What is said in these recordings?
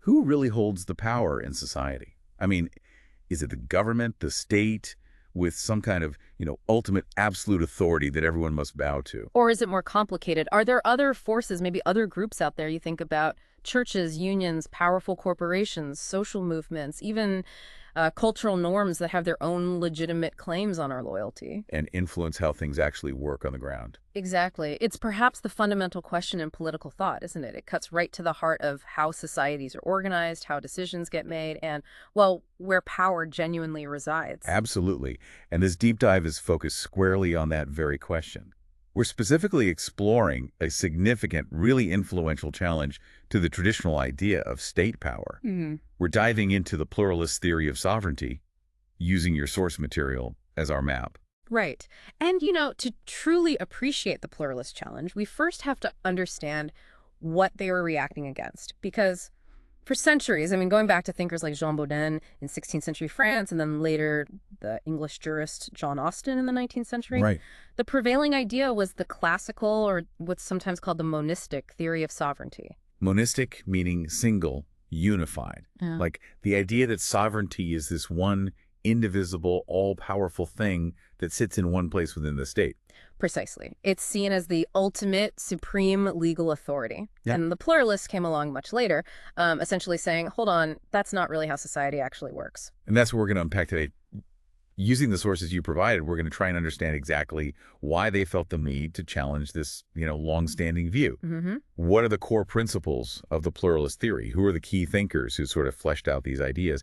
Who really holds the power in society? I mean, is it the government, the state, with some kind of, ultimate absolute authority that everyone must bow to? Or is it more complicated? Are there other forces, maybe other groups out there you think about? Churches, unions, powerful corporations, social movements, even cultural norms that have their own legitimate claims on our loyalty. And influence how things actually work on the ground. Exactly. It's perhaps the fundamental question in political thought, isn't it? It cuts right to the heart of how societies are organized, how decisions get made, and, well, where power genuinely resides. Absolutely. And this deep dive is focused squarely on that very question. We're specifically exploring a significant, really influential challenge to the traditional idea of state power. We're diving into the pluralist theory of sovereignty, using your source material as our map. Right. And, to truly appreciate the pluralist challenge, we first have to understand what they were reacting against. Because for centuries, going back to thinkers like Jean Bodin in 16th century France, and then later the English jurist John Austin in the 19th century, Right. the prevailing idea was the classical, or what's sometimes called the monistic theory of sovereignty. Monistic meaning single, unified. Yeah. Like the idea that sovereignty is this one indivisible, all-powerful thing that sits in one place within the state. Precisely. It's seen as the ultimate supreme legal authority. Yeah. And the pluralists came along much later, essentially saying, hold on, that's not really how society actually works. And that's what we're going to unpack today. Using the sources you provided, we're going to try and understand exactly why they felt the need to challenge this, long-standing view. What are the core principles of the pluralist theory? Who are the key thinkers who sort of fleshed out these ideas?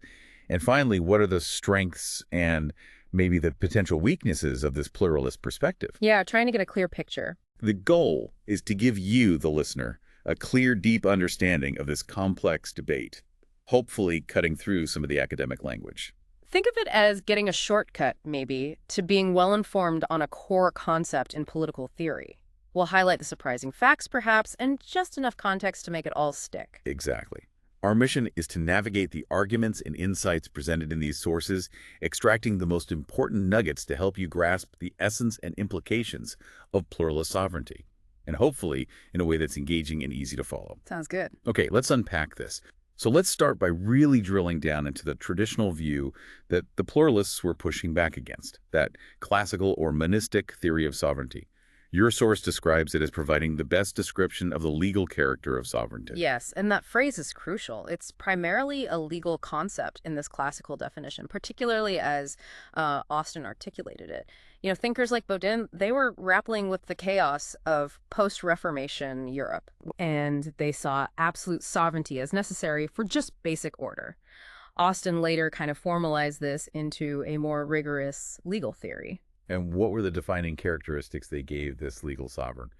And finally, what are the strengths and maybe the potential weaknesses of this pluralist perspective? Yeah, trying to get a clear picture. The goal is to give you, the listener, a clear, deep understanding of this complex debate, hopefully cutting through some of the academic language. Think of it as getting a shortcut, maybe, to being well-informed on a core concept in political theory. We'll highlight the surprising facts, perhaps, and just enough context to make it all stick. Exactly. Our mission is to navigate the arguments and insights presented in these sources, extracting the most important nuggets to help you grasp the essence and implications of pluralist sovereignty, and hopefully in a way that's engaging and easy to follow. Sounds good. Okay, let's unpack this. So let's start by really drilling down into the traditional view that the pluralists were pushing back against, that classical or monistic theory of sovereignty. Your source describes it as providing the best description of the legal character of sovereignty. Yes, and that phrase is crucial. It's primarily a legal concept in this classical definition, particularly as Austin articulated it. Thinkers like Bodin, they were grappling with the chaos of post-Reformation Europe, and they saw absolute sovereignty as necessary for just basic order. Austin later kind of formalized this into a more rigorous legal theory. And what were the defining characteristics they gave this legal sovereign?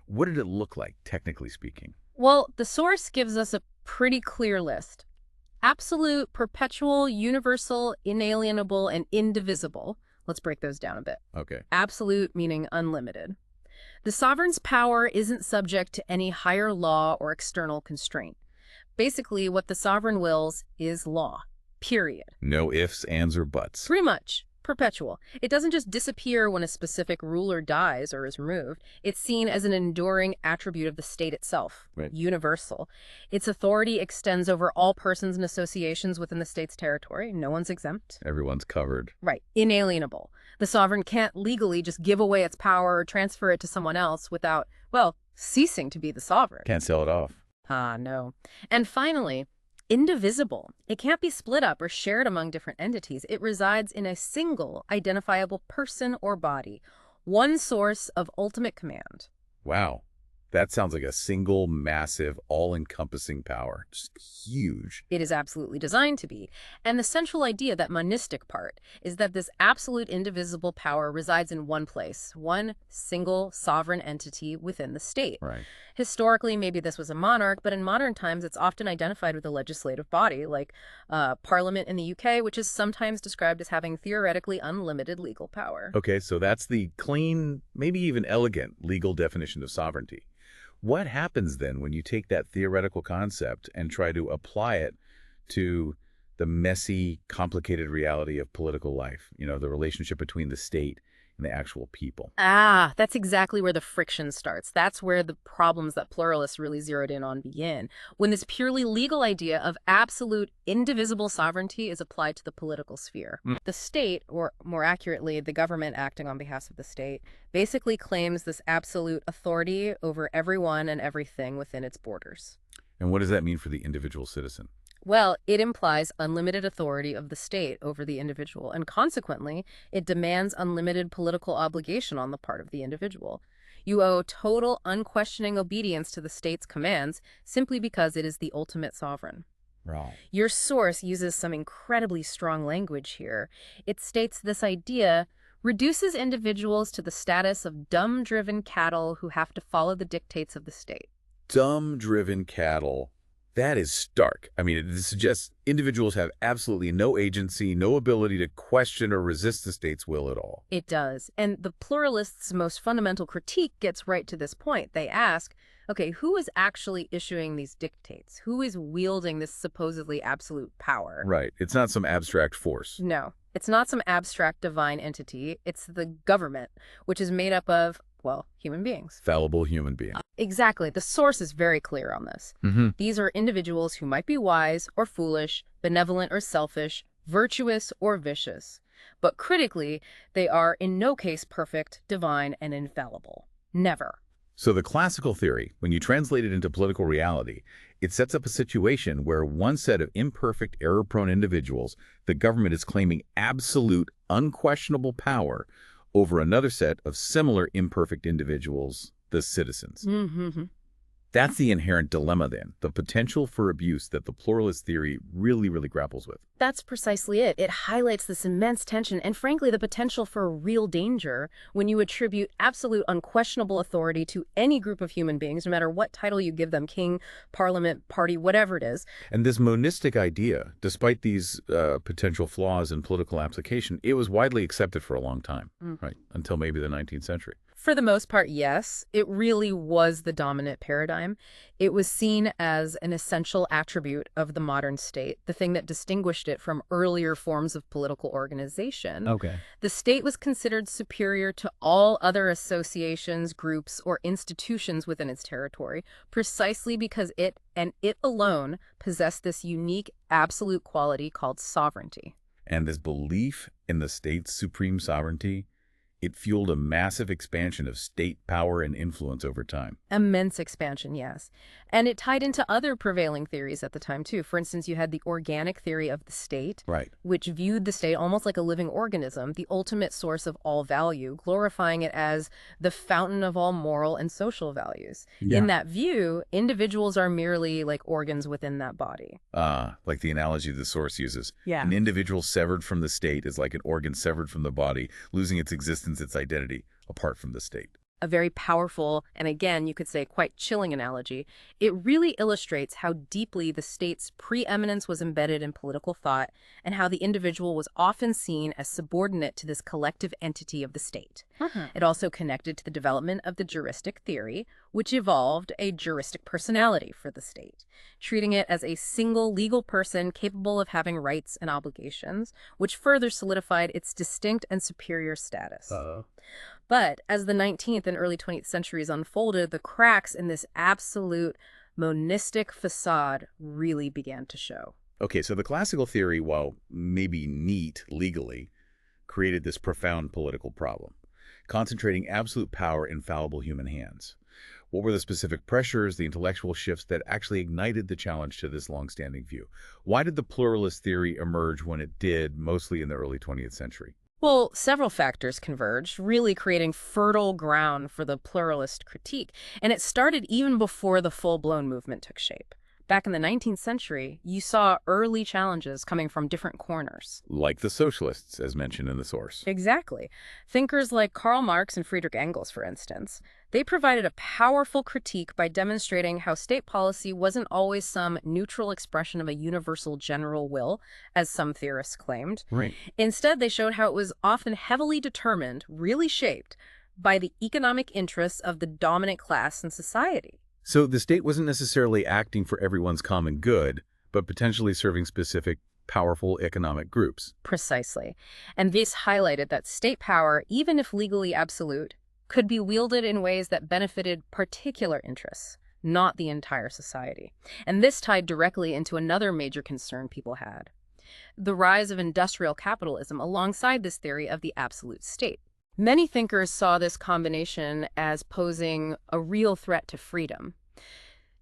What did it look like, technically speaking? Well, the source gives us a pretty clear list. Absolute, perpetual, universal, inalienable, and indivisible. Let's break those down a bit. Okay. Absolute meaning unlimited. The sovereign's power isn't subject to any higher law or external constraint. Basically, what the sovereign wills is law, period. No ifs, ands, or buts. Pretty much. Perpetual. It doesn't just disappear when a specific ruler dies or is removed. It's seen as an enduring attribute of the state itself, Right. Universal. Its authority extends over all persons and associations within the state's territory. No one's exempt. Everyone's covered. Right. Inalienable. The sovereign can't legally just give away its power or transfer it to someone else without, well, ceasing to be the sovereign. Can't sell it off. No. And finally, indivisible. It can't be split up or shared among different entities. It resides in a single identifiable person or body, one source of ultimate command. Wow. That sounds like a single, massive, all-encompassing power. Just huge. It is absolutely designed to be. And the central idea, that monistic part, is that this absolute indivisible power resides in one place, one single sovereign entity within the state. Right. Historically, maybe this was a monarch, but in modern times, it's often identified with a legislative body, like Parliament in the UK, which is sometimes described as having theoretically unlimited legal power. Okay, so that's the clean, maybe even elegant legal definition of sovereignty. What happens then when you take that theoretical concept and try to apply it to the messy, complicated reality of political life, the relationship between the state and the actual people. Ah, that's exactly where the friction starts. That's where the problems that pluralists really zeroed in on begin. When this purely legal idea of absolute indivisible sovereignty is applied to the political sphere. Mm. The state, or more accurately, the government acting on behalf of the state, basically claims this absolute authority over everyone and everything within its borders. And what does that mean for the individual citizen? Well, it implies unlimited authority of the state over the individual, and consequently, it demands unlimited political obligation on the part of the individual. You owe total, unquestioning obedience to the state's commands simply because it is the ultimate sovereign. Right. Your source uses some incredibly strong language here. It states this idea reduces individuals to the status of dumb-driven cattle who have to follow the dictates of the state. Dumb-driven cattle. That is stark. I mean, it suggests individuals have absolutely no agency, no ability to question or resist the state's will at all. It does. And the pluralists' most fundamental critique gets right to this point. They ask, okay, who is actually issuing these dictates? Who is wielding this supposedly absolute power? Right. It's not some abstract force. No, it's not some abstract divine entity. It's the government, which is made up of, well, human beings. Fallible human being. Exactly. The source is very clear on this. These are individuals who might be wise or foolish, benevolent or selfish, virtuous or vicious. But critically, they are in no case perfect, divine, and infallible. Never. So the classical theory, when you translate it into political reality, it sets up a situation where one set of imperfect, error-prone individuals, the government is claiming absolute, unquestionable power over another set of similar imperfect individuals, the citizens. That's the inherent dilemma then, the potential for abuse that the pluralist theory really grapples with. That's precisely it. It highlights this immense tension and, frankly, the potential for real danger when you attribute absolute unquestionable authority to any group of human beings, no matter what title you give them, king, parliament, party, whatever it is. And this monistic idea, despite these potential flaws in political application, it was widely accepted for a long time, right, until maybe the 19th century. For the most part, yes. It really was the dominant paradigm. It was seen as an essential attribute of the modern state, the thing that distinguished it from earlier forms of political organization. Okay. The state was considered superior to all other associations, groups, or institutions within its territory, precisely because it, and it alone, possessed this unique, absolute quality called sovereignty. And this belief in the state's supreme sovereignty, it fueled a massive expansion of state power and influence over time. Immense expansion, yes. And it tied into other prevailing theories at the time, too. For instance, you had the organic theory of the state, Right. which viewed the state almost like a living organism, the ultimate source of all value, glorifying it as the fountain of all moral and social values. Yeah. In that view, individuals are merely like organs within that body. Like the analogy the source uses. Yeah. An individual severed from the state is like an organ severed from the body, losing its existence, its identity, apart from the state. A very powerful, and again, you could say quite chilling analogy. It really illustrates how deeply the state's preeminence was embedded in political thought and how the individual was often seen as subordinate to this collective entity of the state. It also connected to the development of the juristic theory, which evolved a juristic personality for the state, treating it as a single legal person capable of having rights and obligations, which further solidified its distinct and superior status. But as the 19th and early 20th centuries unfolded, the cracks in this absolute monistic facade really began to show. Okay, so the classical theory, while maybe neat legally, created this profound political problem, concentrating absolute power in fallible human hands. What were the specific pressures, the intellectual shifts that actually ignited the challenge to this long-standing view? Why did the pluralist theory emerge when it did, mostly in the early 20th century? Well, several factors converged, really creating fertile ground for the pluralist critique. And it started even before the full-blown movement took shape. Back in the 19th century, you saw early challenges coming from different corners. Like the socialists, as mentioned in the source. Exactly. Thinkers like Karl Marx and Friedrich Engels, for instance, they provided a powerful critique by demonstrating how state policy wasn't always some neutral expression of a universal general will, as some theorists claimed. Right. Instead, they showed how it was often heavily determined, really shaped, by the economic interests of the dominant class in society. So the state wasn't necessarily acting for everyone's common good, but potentially serving specific powerful economic groups. Precisely. And this highlighted that state power, even if legally absolute, could be wielded in ways that benefited particular interests, not the entire society. And this tied directly into another major concern people had: the rise of industrial capitalism alongside this theory of the absolute state. Many thinkers saw this combination as posing a real threat to freedom.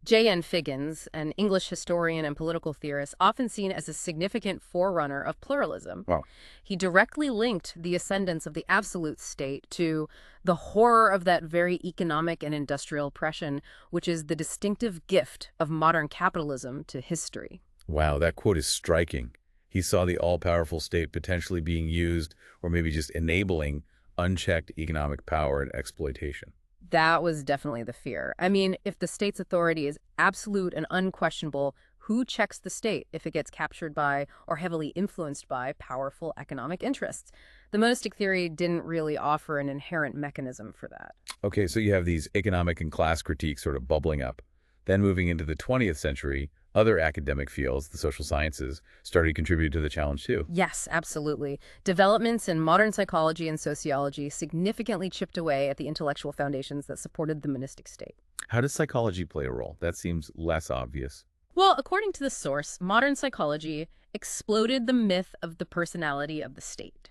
J.N. Figgins, an English historian and political theorist, often seen as a significant forerunner of pluralism. Wow. He directly linked the ascendance of the absolute state to the horror of that very economic and industrial oppression, which is the distinctive gift of modern capitalism to history. Wow, that quote is striking. He saw the all-powerful state potentially being used, or maybe just enabling, unchecked economic power and exploitation. That was definitely the fear. I mean, if the state's authority is absolute and unquestionable, who checks the state if it gets captured by or heavily influenced by powerful economic interests? The monistic theory didn't really offer an inherent mechanism for that. Okay, so you have these economic and class critiques sort of bubbling up. Then moving into the 20th century, other academic fields, the social sciences, started contributing to the challenge too. Yes, absolutely. Developments in modern psychology and sociology significantly chipped away at the intellectual foundations that supported the monistic state. How does psychology play a role? That seems less obvious. Well, according to the source, modern psychology exploded the myth of the personality of the state.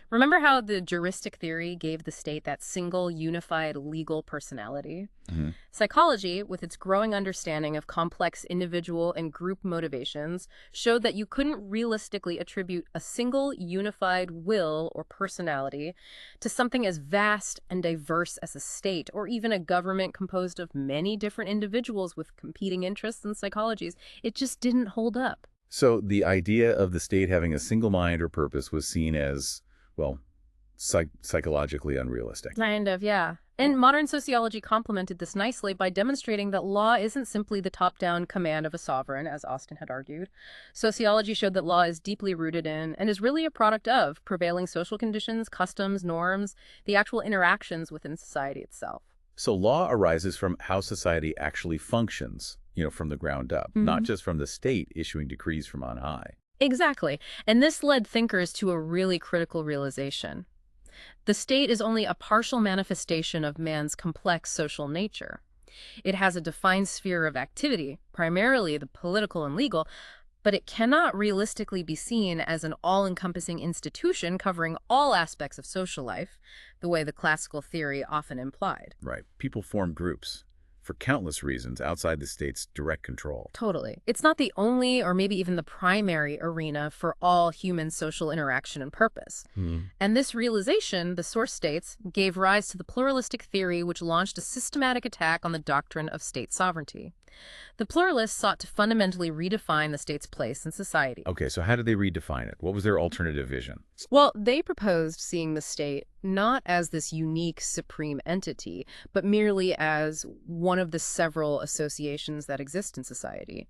Remember how the juristic theory gave the state that single, unified legal personality? Psychology, with its growing understanding of complex individual and group motivations, showed that you couldn't realistically attribute a single, unified will or personality to something as vast and diverse as a state, or even a government composed of many different individuals with competing interests and psychologies. It just didn't hold up. So the idea of the state having a single mind or purpose was seen as, well, psychologically unrealistic. Kind of, yeah. And modern sociology complemented this nicely by demonstrating that law isn't simply the top-down command of a sovereign, as Austin had argued. Sociology showed that law is deeply rooted in and is really a product of prevailing social conditions, customs, norms, the actual interactions within society itself. So law arises from how society actually functions, from the ground up, not just from the state issuing decrees from on high. Exactly. And this led thinkers to a really critical realization. The state is only a partial manifestation of man's complex social nature. It has a defined sphere of activity, primarily the political and legal, but it cannot realistically be seen as an all-encompassing institution covering all aspects of social life, the way the classical theory often implied. Right. People form groups for countless reasons outside the state's direct control. Totally. It's not the only or maybe even the primary arena for all human social interaction and purpose. And this realization, the source states, gave rise to the pluralistic theory, which launched a systematic attack on the doctrine of state sovereignty. The pluralists sought to fundamentally redefine the state's place in society. Okay, so how did they redefine it? What was their alternative vision? Well, they proposed seeing the state not as this unique supreme entity, but merely as one of the several associations that exist in society.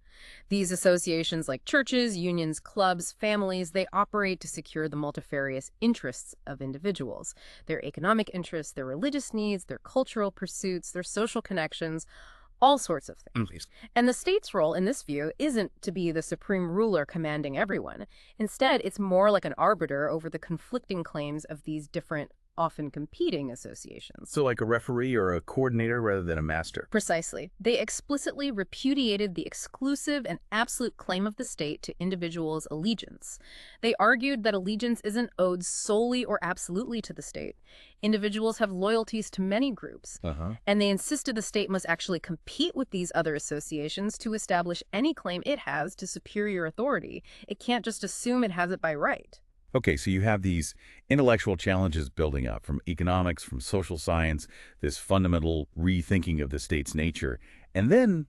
These associations, like churches, unions, clubs, families, they operate to secure the multifarious interests of individuals: their economic interests, their religious needs, their cultural pursuits, their social connections, all sorts of things. And the state's role in this view isn't to be the supreme ruler commanding everyone. Instead, it's more like an arbiter over the conflicting claims of these different, often competing associations. So like a referee or a coordinator rather than a master. Precisely. They explicitly repudiated the exclusive and absolute claim of the state to individuals' allegiance. They argued that allegiance isn't owed solely or absolutely to the state. Individuals have loyalties to many groups, and they insisted the state must actually compete with these other associations to establish any claim it has to superior authority. It can't just assume it has it by right. Okay, so you have these intellectual challenges building up from economics, from social science, this fundamental rethinking of the state's nature. And then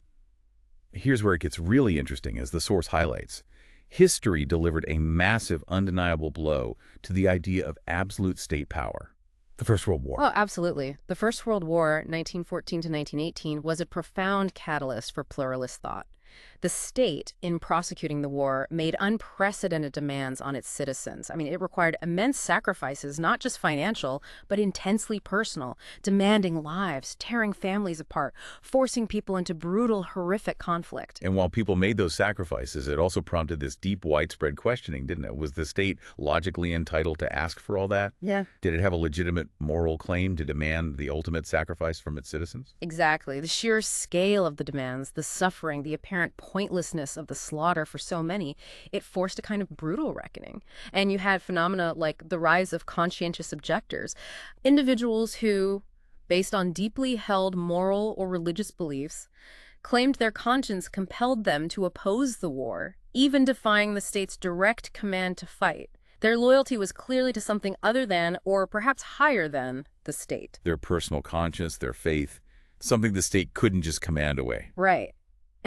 here's where it gets really interesting, as the source highlights. History delivered a massive, undeniable blow to the idea of absolute state power. The First World War. Oh, absolutely. The First World War, 1914 to 1918, was a profound catalyst for pluralist thought. The state, in prosecuting the war, made unprecedented demands on its citizens. I mean, it required immense sacrifices, not just financial, but intensely personal, demanding lives, tearing families apart, forcing people into brutal, horrific conflict. And while people made those sacrifices, it also prompted this deep, widespread questioning, didn't it? Was the state logically entitled to ask for all that? Yeah. Did it have a legitimate moral claim to demand the ultimate sacrifice from its citizens? Exactly. The sheer scale of the demands, the suffering, the apparent pointlessness of the slaughter for so many, it forced a kind of brutal reckoning. And you had phenomena like the rise of conscientious objectors, individuals who, based on deeply held moral or religious beliefs, claimed their conscience compelled them to oppose the war, even defying the state's direct command to fight. Their loyalty was clearly to something other than, or perhaps higher than, the state. Their personal conscience, their faith, something the state couldn't just command away. Right.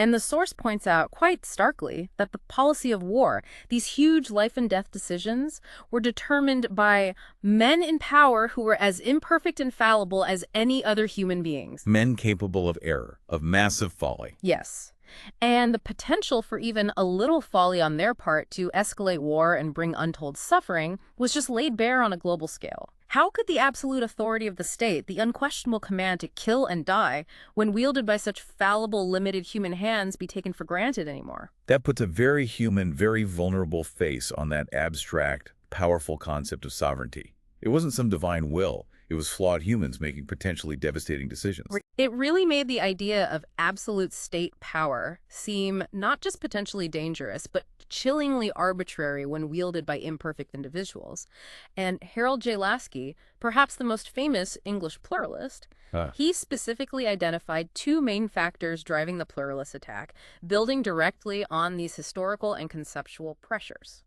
And the source points out quite starkly that the policy of war, these huge life and death decisions, were determined by men in power who were as imperfect and fallible as any other human beings. Men capable of error, of massive folly. Yes. And the potential for even a little folly on their part to escalate war and bring untold suffering was just laid bare on a global scale. How could the absolute authority of the state, the unquestionable command to kill and die, when wielded by such fallible, limited human hands, be taken for granted anymore? That puts a very human, very vulnerable face on that abstract, powerful concept of sovereignty. It wasn't some divine will. It was flawed humans making potentially devastating decisions. It really made the idea of absolute state power seem not just potentially dangerous, but chillingly arbitrary when wielded by imperfect individuals. And Harold J. Lasky, perhaps the most famous English pluralist, he specifically identified two main factors driving the pluralist attack, building directly on these historical and conceptual pressures.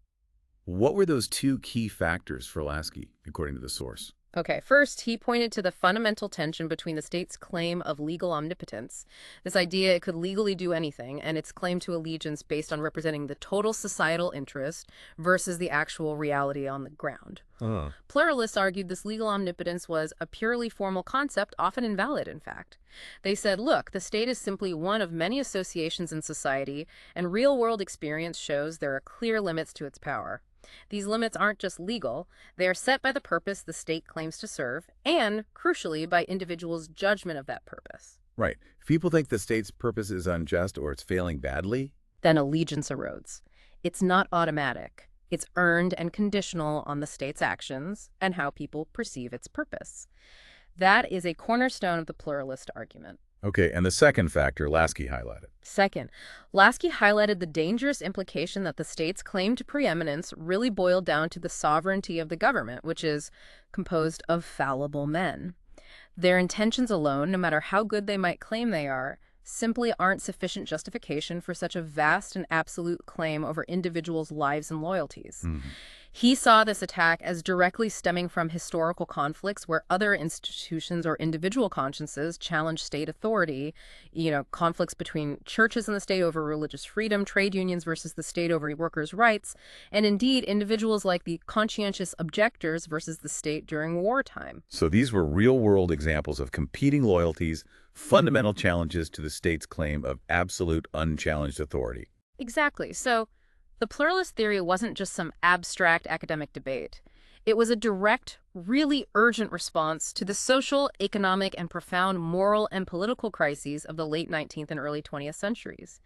What were those two key factors for Lasky, according to the source? Okay, first, he pointed to the fundamental tension between the state's claim of legal omnipotence, this idea it could legally do anything, and its claim to allegiance based on representing the total societal interest versus the actual reality on the ground. Pluralists argued this legal omnipotence was a purely formal concept, often invalid, in fact. They said, look, the state is simply one of many associations in society, and real-world experience shows there are clear limits to its power. These limits aren't just legal, they are set by the purpose the state claims to serve, and, crucially, by individuals' judgment of that purpose. Right. If people think the state's purpose is unjust or it's failing badly, then allegiance erodes. It's not automatic. It's earned and conditional on the state's actions and how people perceive its purpose. That is a cornerstone of the pluralist argument. Okay, and the second factor Lasky highlighted. Second, Lasky highlighted the dangerous implication that the state's claim to preeminence really boiled down to the sovereignty of the government, which is composed of fallible men. Their intentions alone, no matter how good they might claim they are, simply aren't sufficient justification for such a vast and absolute claim over individuals' lives and loyalties. He saw this attack as directly stemming from historical conflicts where other institutions or individual consciences challenged state authority, conflicts between churches and the state over religious freedom, trade unions versus the state over workers' rights, and indeed individuals like the conscientious objectors versus the state during wartime. So these were real-world examples of competing loyalties, fundamental challenges to the state's claim of absolute unchallenged authority. Exactly. So the pluralist theory wasn't just some abstract academic debate. It was a direct, really urgent response to the social, economic, and profound moral and political crises of the late 19th and early 20th centuries.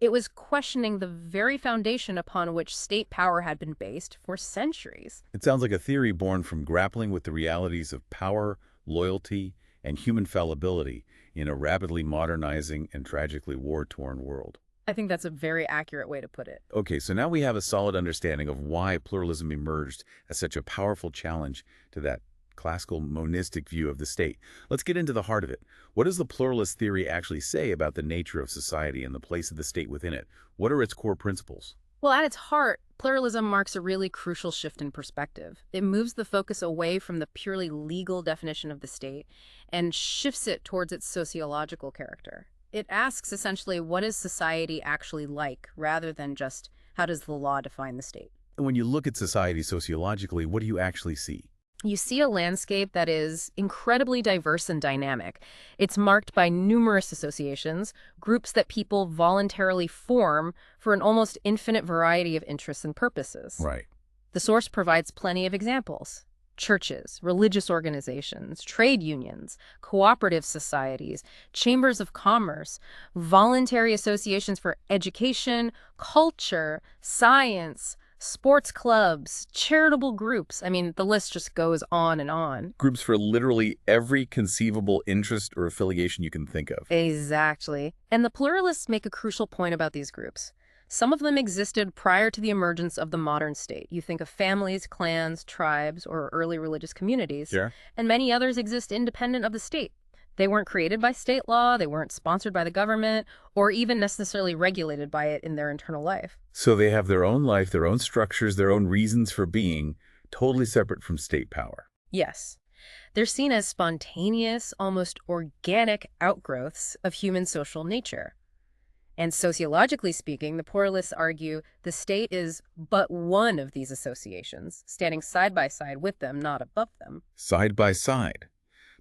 It was questioning the very foundation upon which state power had been based for centuries. It sounds like a theory born from grappling with the realities of power, loyalty, and human fallibility in a rapidly modernizing and tragically war-torn world. I think that's a very accurate way to put it. Okay, so now we have a solid understanding of why pluralism emerged as such a powerful challenge to that classical monistic view of the state. Let's get into the heart of it. What does the pluralist theory actually say about the nature of society and the place of the state within it? What are its core principles? Well, at its heart, pluralism marks a really crucial shift in perspective. It moves the focus away from the purely legal definition of the state and shifts it towards its sociological character. It asks essentially, what is society actually like, rather than just, how does the law define the state? And when you look at society sociologically, what do you actually see? You see a landscape that is incredibly diverse and dynamic. It's marked by numerous associations, groups that people voluntarily form for an almost infinite variety of interests and purposes. Right. The source provides plenty of examples. Churches, religious organizations, trade unions, cooperative societies, chambers of commerce, voluntary associations for education, culture, science, sports clubs, charitable groups. I mean, the list just goes on and on. Groups for literally every conceivable interest or affiliation you can think of. Exactly. And the pluralists make a crucial point about these groups. Some of them existed prior to the emergence of the modern state. You think of families, clans, tribes, or early religious communities. Sure. And many others exist independent of the state. They weren't created by state law, they weren't sponsored by the government, or even necessarily regulated by it in their internal life. So they have their own life, their own structures, their own reasons for being, totally separate from state power. Yes. They're seen as spontaneous, almost organic outgrowths of human social nature. And sociologically speaking, the pluralists argue the state is but one of these associations, standing side by side with them, not above them. Side by side.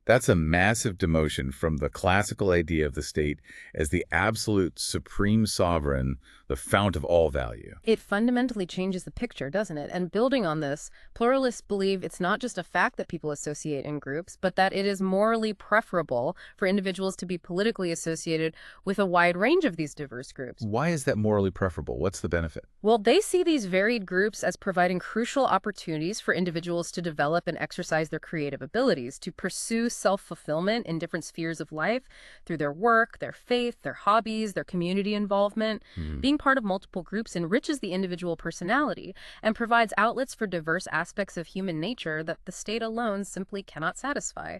That's a massive demotion from the classical idea of the state as the absolute supreme sovereign, the fount of all value. It fundamentally changes the picture, doesn't it? And building on this, pluralists believe it's not just a fact that people associate in groups, but that it is morally preferable for individuals to be politically associated with a wide range of these diverse groups. Why is that morally preferable? What's the benefit? Well, they see these varied groups as providing crucial opportunities for individuals to develop and exercise their creative abilities, to pursue self-fulfillment in different spheres of life through their work, their faith, their hobbies, their community involvement. Being part of multiple groups enriches the individual personality and provides outlets for diverse aspects of human nature that the state alone simply cannot satisfy.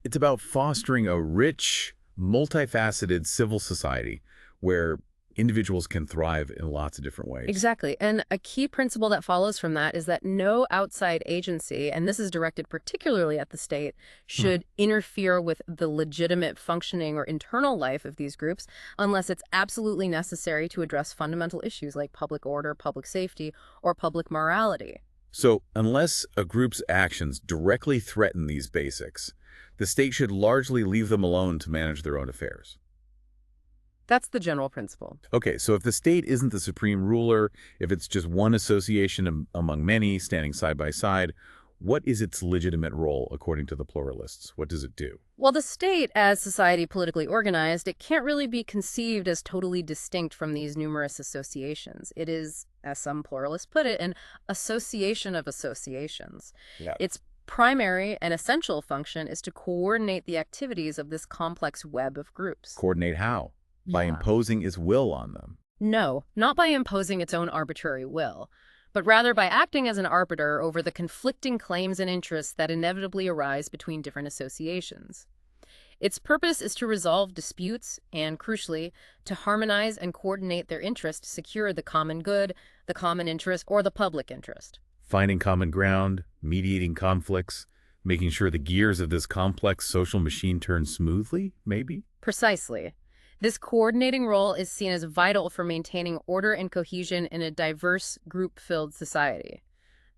It's about fostering a rich, multifaceted civil society where individuals can thrive in lots of different ways. Exactly. And a key principle that follows from that is that no outside agency, and this is directed particularly at the state, should interfere with the legitimate functioning or internal life of these groups unless it's absolutely necessary to address fundamental issues like public order, public safety, or public morality. So, unless a group's actions directly threaten these basics, the state should largely leave them alone to manage their own affairs. That's the general principle. Okay, so if the state isn't the supreme ruler, if it's just one association among many standing side by side, what is its legitimate role according to the pluralists? What does it do? Well, the state, as society politically organized, it can't really be conceived as totally distinct from these numerous associations. It is, as some pluralists put it, an association of associations. Yeah. Its primary and essential function is to coordinate the activities of this complex web of groups. Coordinate how? By imposing its will on them. No, not by imposing its own arbitrary will, but rather by acting as an arbiter over the conflicting claims and interests that inevitably arise between different associations. Its purpose is to resolve disputes and, crucially, to harmonize and coordinate their interests to secure the common good, the common interest, or the public interest. Finding common ground, mediating conflicts, making sure the gears of this complex social machine turn smoothly, maybe? Precisely. This coordinating role is seen as vital for maintaining order and cohesion in a diverse, group-filled society.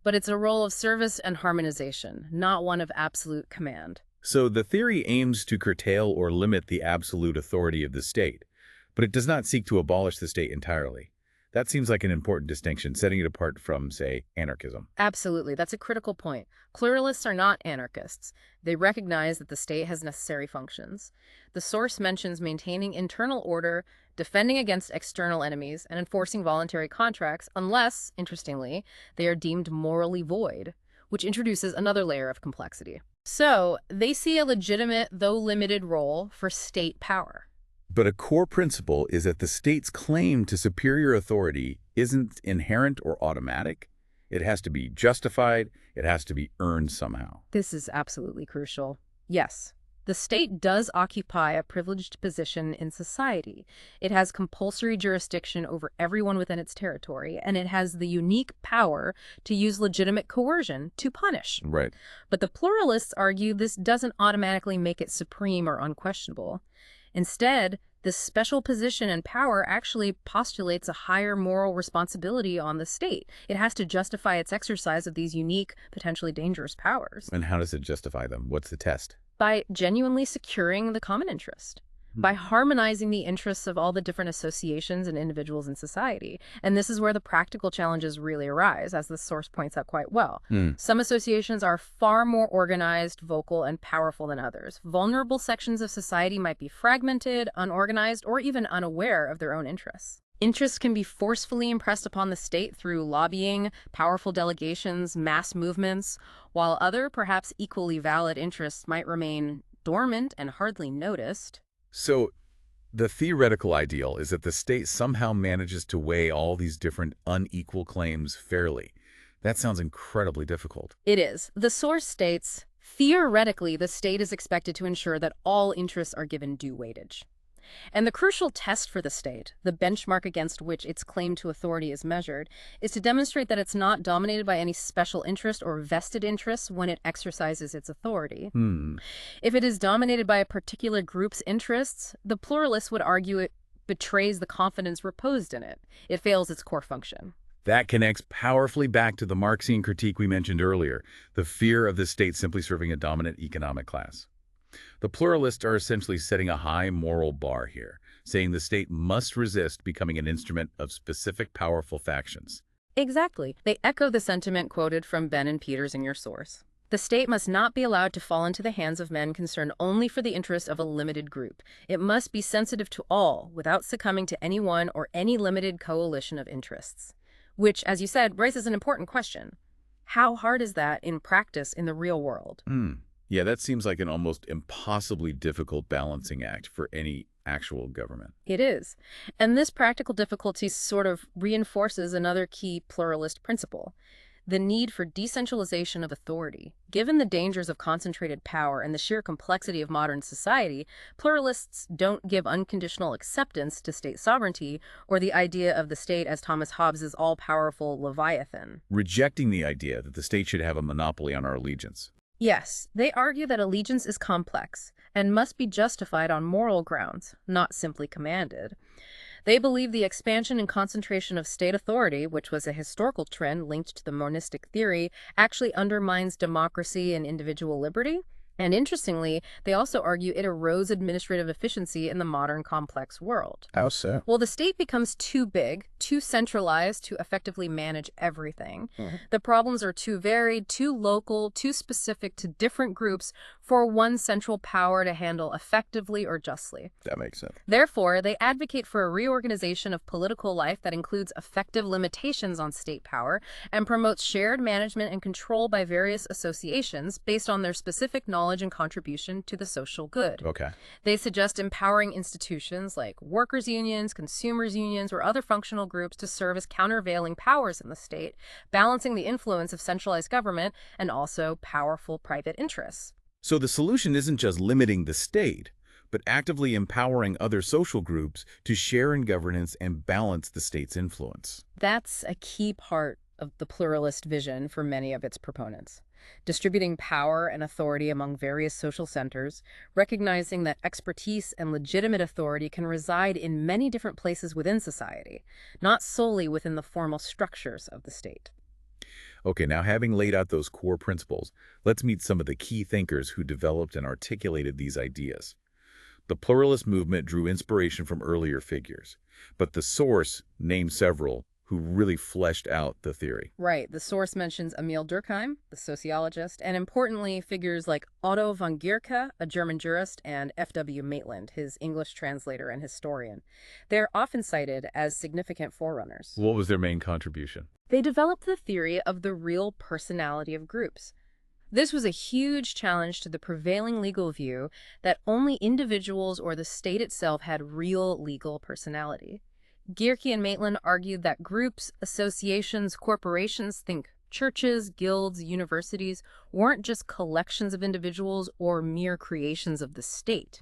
But it's a role of service and harmonization, not one of absolute command. So the theory aims to curtail or limit the absolute authority of the state, but it does not seek to abolish the state entirely. That seems like an important distinction, setting it apart from, say, anarchism. Absolutely. That's a critical point. Pluralists are not anarchists. They recognize that the state has necessary functions. The source mentions maintaining internal order, defending against external enemies, and enforcing voluntary contracts unless, interestingly, they are deemed morally void, which introduces another layer of complexity. So, they see a legitimate, though limited, role for state power. But a core principle is that the state's claim to superior authority isn't inherent or automatic. It has to be justified. It has to be earned somehow. This is absolutely crucial. Yes, the state does occupy a privileged position in society. It has compulsory jurisdiction over everyone within its territory, and it has the unique power to use legitimate coercion to punish. Right. But the pluralists argue this doesn't automatically make it supreme or unquestionable. Instead, This special position and power actually postulates a higher moral responsibility on the state. It has to justify its exercise of these unique, potentially dangerous powers. And how does it justify them? What's the test? By genuinely securing the common interest, by harmonizing the interests of all the different associations and individuals in society. And this is where the practical challenges really arise, as the source points out quite well. Some associations are far more organized, vocal, and powerful than others. Vulnerable sections of society might be fragmented, unorganized, or even unaware of their own interests. Interests can be forcefully impressed upon the state through lobbying, powerful delegations, mass movements, while other, perhaps equally valid interests might remain dormant and hardly noticed. So the theoretical ideal is that the state somehow manages to weigh all these different unequal claims fairly. That sounds incredibly difficult. It is. The source states, theoretically, the state is expected to ensure that all interests are given due weightage. And the crucial test for the state, the benchmark against which its claim to authority is measured, is to demonstrate that it's not dominated by any special interest or vested interests when it exercises its authority. If it is dominated by a particular group's interests, the pluralist would argue it betrays the confidence reposed in it. It fails its core function. That connects powerfully back to the Marxian critique we mentioned earlier, the fear of the state simply serving a dominant economic class. The pluralists are essentially setting a high moral bar here, saying the state must resist becoming an instrument of specific powerful factions. Exactly. They echo the sentiment quoted from Ben and Peters in your source. The state must not be allowed to fall into the hands of men concerned only for the interest of a limited group. It must be sensitive to all without succumbing to any one or any limited coalition of interests. Which, as you said, raises an important question. How hard is that in practice in the real world? Yeah, that seems like an almost impossibly difficult balancing act for any actual government. It is. And this practical difficulty sort of reinforces another key pluralist principle, the need for decentralization of authority. Given the dangers of concentrated power and the sheer complexity of modern society, pluralists don't give unconditional acceptance to state sovereignty or the idea of the state as Thomas Hobbes's all-powerful Leviathan. Rejecting the idea that the state should have a monopoly on our allegiance. Yes, they argue that allegiance is complex and must be justified on moral grounds, not simply commanded. They believe the expansion and concentration of state authority, which was a historical trend linked to the monistic theory, actually undermines democracy and individual liberty. And interestingly, they also argue it erodes administrative efficiency in the modern complex world. How so? Well, the state becomes too big, too centralized to effectively manage everything. The problems are too varied, too local, too specific to different groups for one central power to handle effectively or justly. That makes sense. Therefore, they advocate for a reorganization of political life that includes effective limitations on state power and promotes shared management and control by various associations based on their specific knowledge and contribution to the social good. Okay. They suggest empowering institutions like workers' unions, consumers' unions, or other functional groups to serve as countervailing powers in the state, balancing the influence of centralized government and also powerful private interests. So the solution isn't just limiting the state, but actively empowering other social groups to share in governance and balance the state's influence. That's a key part of the pluralist vision for many of its proponents. Distributing power and authority among various social centers, recognizing that expertise and legitimate authority can reside in many different places within society, not solely within the formal structures of the state. Okay, now having laid out those core principles, let's meet some of the key thinkers who developed and articulated these ideas. The pluralist movement drew inspiration from earlier figures, but the source named several who really fleshed out the theory. Right. The source mentions Emil Durkheim, the sociologist, and importantly, figures like Otto von Guericke, a German jurist, and F.W. Maitland, his English translator and historian. They're often cited as significant forerunners. What was their main contribution? They developed the theory of the real personality of groups. This was a huge challenge to the prevailing legal view that only individuals or the state itself had real legal personality. Guericke and Maitland argued that groups, associations, corporations, think churches, guilds, universities, weren't just collections of individuals or mere creations of the state,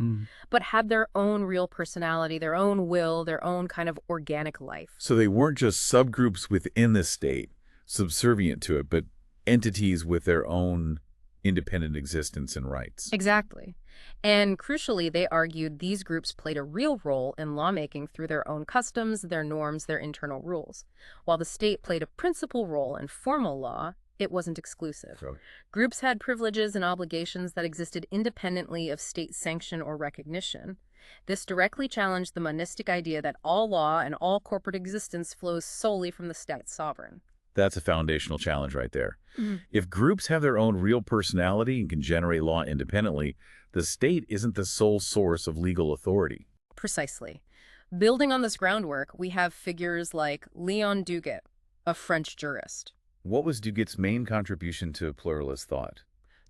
but had their own real personality, their own will, their own kind of organic life. So they weren't just subgroups within the state, subservient to it, but entities with their own independent existence and rights. Exactly. And crucially, they argued these groups played a real role in lawmaking through their own customs, their norms, their internal rules. While the state played a principal role in formal law, it wasn't exclusive. So, Groups had privileges and obligations that existed independently of state sanction or recognition. This directly challenged the monistic idea that all law and all corporate existence flows solely from the state sovereign. that's a foundational challenge right there. If groups have their own real personality and can generate law independently, the state isn't the sole source of legal authority. Precisely. Building on this groundwork, we have figures like Leon Duguet, a French jurist. What was Duguet's main contribution to pluralist thought?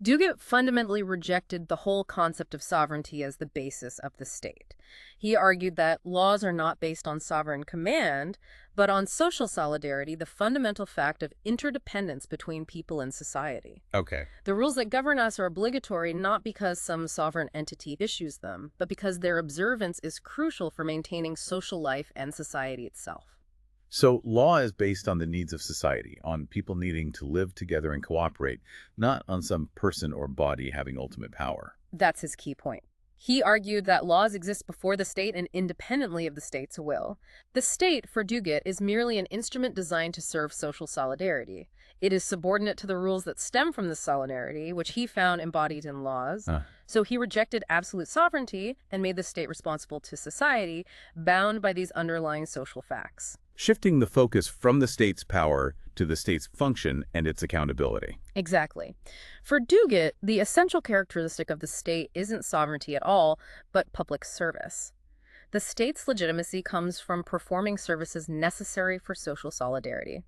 Duguet fundamentally rejected the whole concept of sovereignty as the basis of the state. He argued that laws are not based on sovereign command, but on social solidarity, the fundamental fact of interdependence between people and society. Okay. The rules that govern us are obligatory not because some sovereign entity issues them, but because their observance is crucial for maintaining social life and society itself. So law is based on the needs of society, on people needing to live together and cooperate, not on some person or body having ultimate power. That's his key point. He argued that laws exist before the state and independently of the state's will. The state, for Duguet, is merely an instrument designed to serve social solidarity. It is subordinate to the rules that stem from this solidarity, which he found embodied in laws. So he rejected absolute sovereignty and made the state responsible to society, bound by these underlying social facts. Shifting the focus from the state's power to the state's function and its accountability. Exactly. For Duguet, the essential characteristic of the state isn't sovereignty at all, but public service. The state's legitimacy comes from performing services necessary for social solidarity.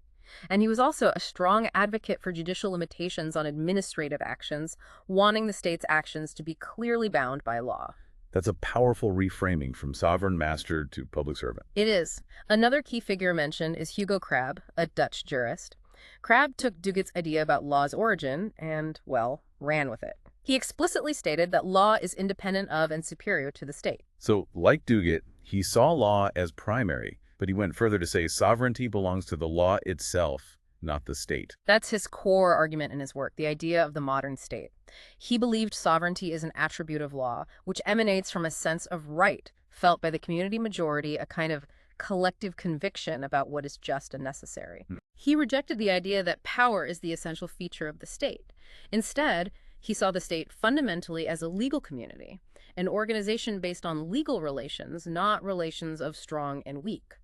And he was also a strong advocate for judicial limitations on administrative actions, wanting the state's actions to be clearly bound by law. That's a powerful reframing from sovereign master to public servant. It is. Another key figure mentioned is Hugo Crabbe, a Dutch jurist. Crabbe took Duguet's idea about law's origin and, well, ran with it. He explicitly stated that law is independent of and superior to the state. So, like Duguet, he saw law as primary, but he went further to say sovereignty belongs to the law itself, not the state. That's his core argument in his work, the idea of the modern state. He believed sovereignty is an attribute of law, which emanates from a sense of right, felt by the community majority, a kind of collective conviction about what is just and necessary. He rejected the idea that power is the essential feature of the state. Instead, he saw the state fundamentally as a legal community, an organization based on legal relations, not relations of strong and weak.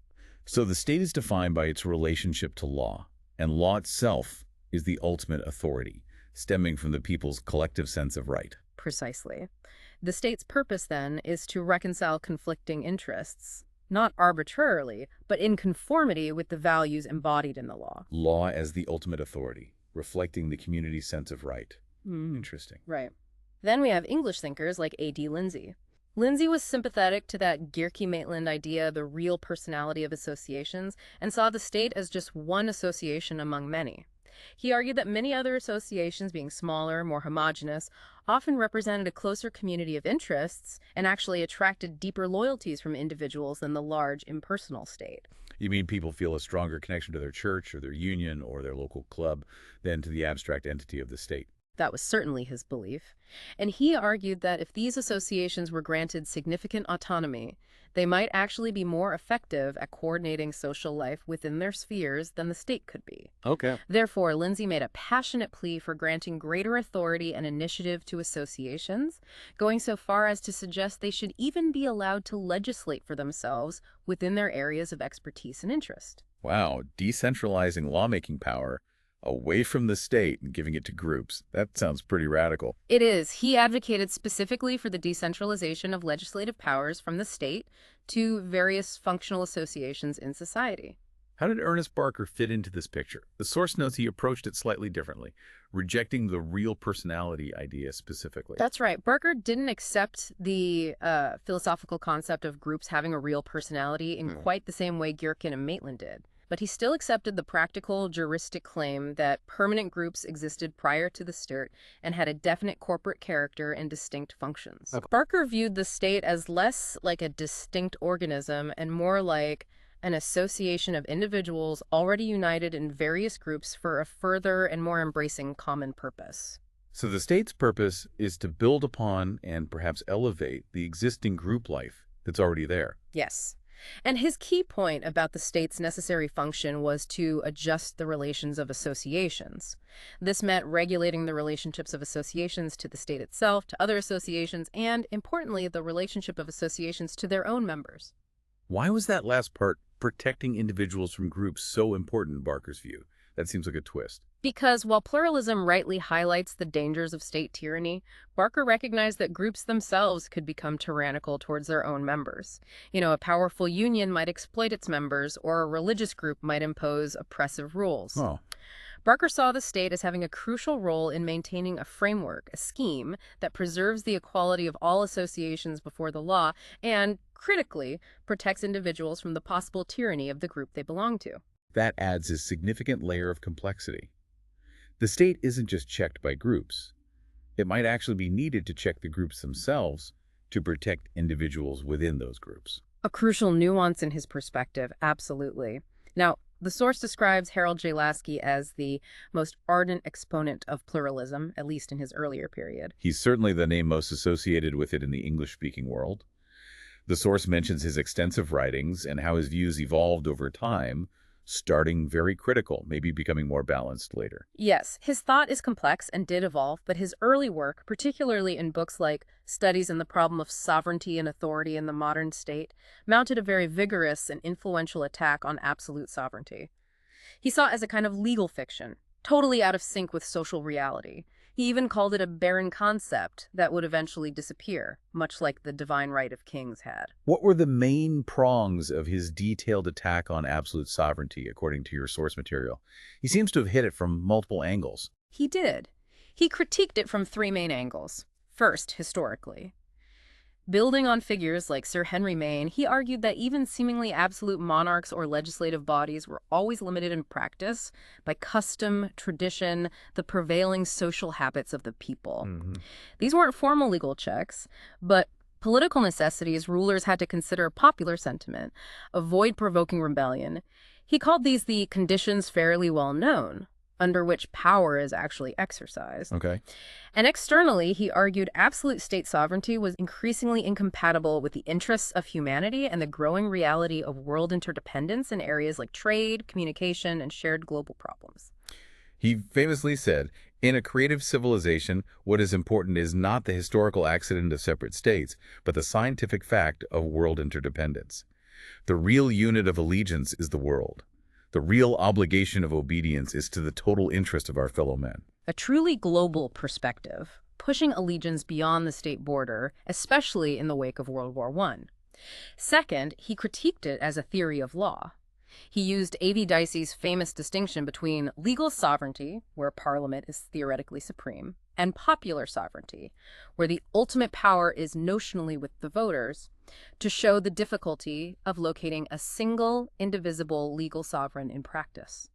So the state is defined by its relationship to law, and law itself is the ultimate authority, stemming from the people's collective sense of right. Precisely. The state's purpose, then, is to reconcile conflicting interests, not arbitrarily, but in conformity with the values embodied in the law. Law as the ultimate authority, reflecting the community's sense of right. Interesting. Right. Then we have English thinkers like A.D. Lindsay. Lindsay was sympathetic to that Gierke-Maitland idea, the real personality of associations, and saw the state as just one association among many. He argued that many other associations, being smaller, more homogeneous, often represented a closer community of interests and actually attracted deeper loyalties from individuals than the large, impersonal state. You mean people feel a stronger connection to their church or their union or their local club than to the abstract entity of the state? That was certainly his belief. And he argued that if these associations were granted significant autonomy, they might actually be more effective at coordinating social life within their spheres than the state could be. Okay. Therefore, Lindsay made a passionate plea for granting greater authority and initiative to associations, going so far as to suggest they should even be allowed to legislate for themselves within their areas of expertise and interest. Wow, decentralizing lawmaking power away from the state and giving it to groups. That sounds pretty radical. It is. He advocated specifically for the decentralization of legislative powers from the state to various functional associations in society. How did Ernest Barker fit into this picture? The source notes he approached it slightly differently, rejecting the real personality idea specifically. That's right. Barker didn't accept the philosophical concept of groups having a real personality in quite the same way Gierke and Maitland did. But he still accepted the practical juristic claim that permanent groups existed prior to the state and had a definite corporate character and distinct functions. Okay. Barker viewed the state as less like a distinct organism and more like an association of individuals already united in various groups for a further and more embracing common purpose. So the state's purpose is to build upon and perhaps elevate the existing group life that's already there. Yes. And his key point about the state's necessary function was to adjust the relations of associations. This meant regulating the relationships of associations to the state itself, to other associations, and, importantly, the relationship of associations to their own members. Why was that last part, protecting individuals from groups, so important in Barker's view? That seems like a twist. Because while pluralism rightly highlights the dangers of state tyranny, Barker recognized that groups themselves could become tyrannical towards their own members. A powerful union might exploit its members, or a religious group might impose oppressive rules. Oh, Barker saw the state as having a crucial role in maintaining a framework, a scheme, that preserves the equality of all associations before the law and, critically, protects individuals from the possible tyranny of the group they belong to. that adds a significant layer of complexity. The state isn't just checked by groups. It might actually be needed to check the groups themselves to protect individuals within those groups. A crucial nuance in his perspective, absolutely. Now, the source describes Harold J. Lasky as the most ardent exponent of pluralism, at least in his earlier period. He's certainly the name most associated with it in the English-speaking world. The source mentions his extensive writings and how his views evolved over time, starting very critical, maybe becoming more balanced later. Yes, his thought is complex and did evolve, but his early work, particularly in books like Studies in the Problem of Sovereignty and Authority in the Modern State, mounted a very vigorous and influential attack on absolute sovereignty. He saw it as a kind of legal fiction, totally out of sync with social reality. He even called it a barren concept that would eventually disappear, much like the divine right of kings had. What were the main prongs of his detailed attack on absolute sovereignty, according to your source material? He seems to have hit it from multiple angles. He did. He critiqued it from three main angles. First, historically. Building on figures like Sir Henry Maine, he argued that even seemingly absolute monarchs or legislative bodies were always limited in practice by custom, tradition, the prevailing social habits of the people. These weren't formal legal checks, but political necessities rulers had to consider popular sentiment, avoid provoking rebellion. He called these the conditions fairly well known, under which power is actually exercised. Okay. And externally, he argued absolute state sovereignty was increasingly incompatible with the interests of humanity and the growing reality of world interdependence in areas like trade, communication, and shared global problems. He famously said, "In a creative civilization, what is important is not the historical accident of separate states, but the scientific fact of world interdependence. The real unit of allegiance is the world. The real obligation of obedience is to the total interest of our fellow men." A truly global perspective, pushing allegiance beyond the state border, especially in the wake of World War I. Second, he critiqued it as a theory of law. He used A.V. Dicey's famous distinction between legal sovereignty, where Parliament is theoretically supreme, and popular sovereignty, where the ultimate power is notionally with the voters, to show the difficulty of locating a single, indivisible legal sovereign in practice.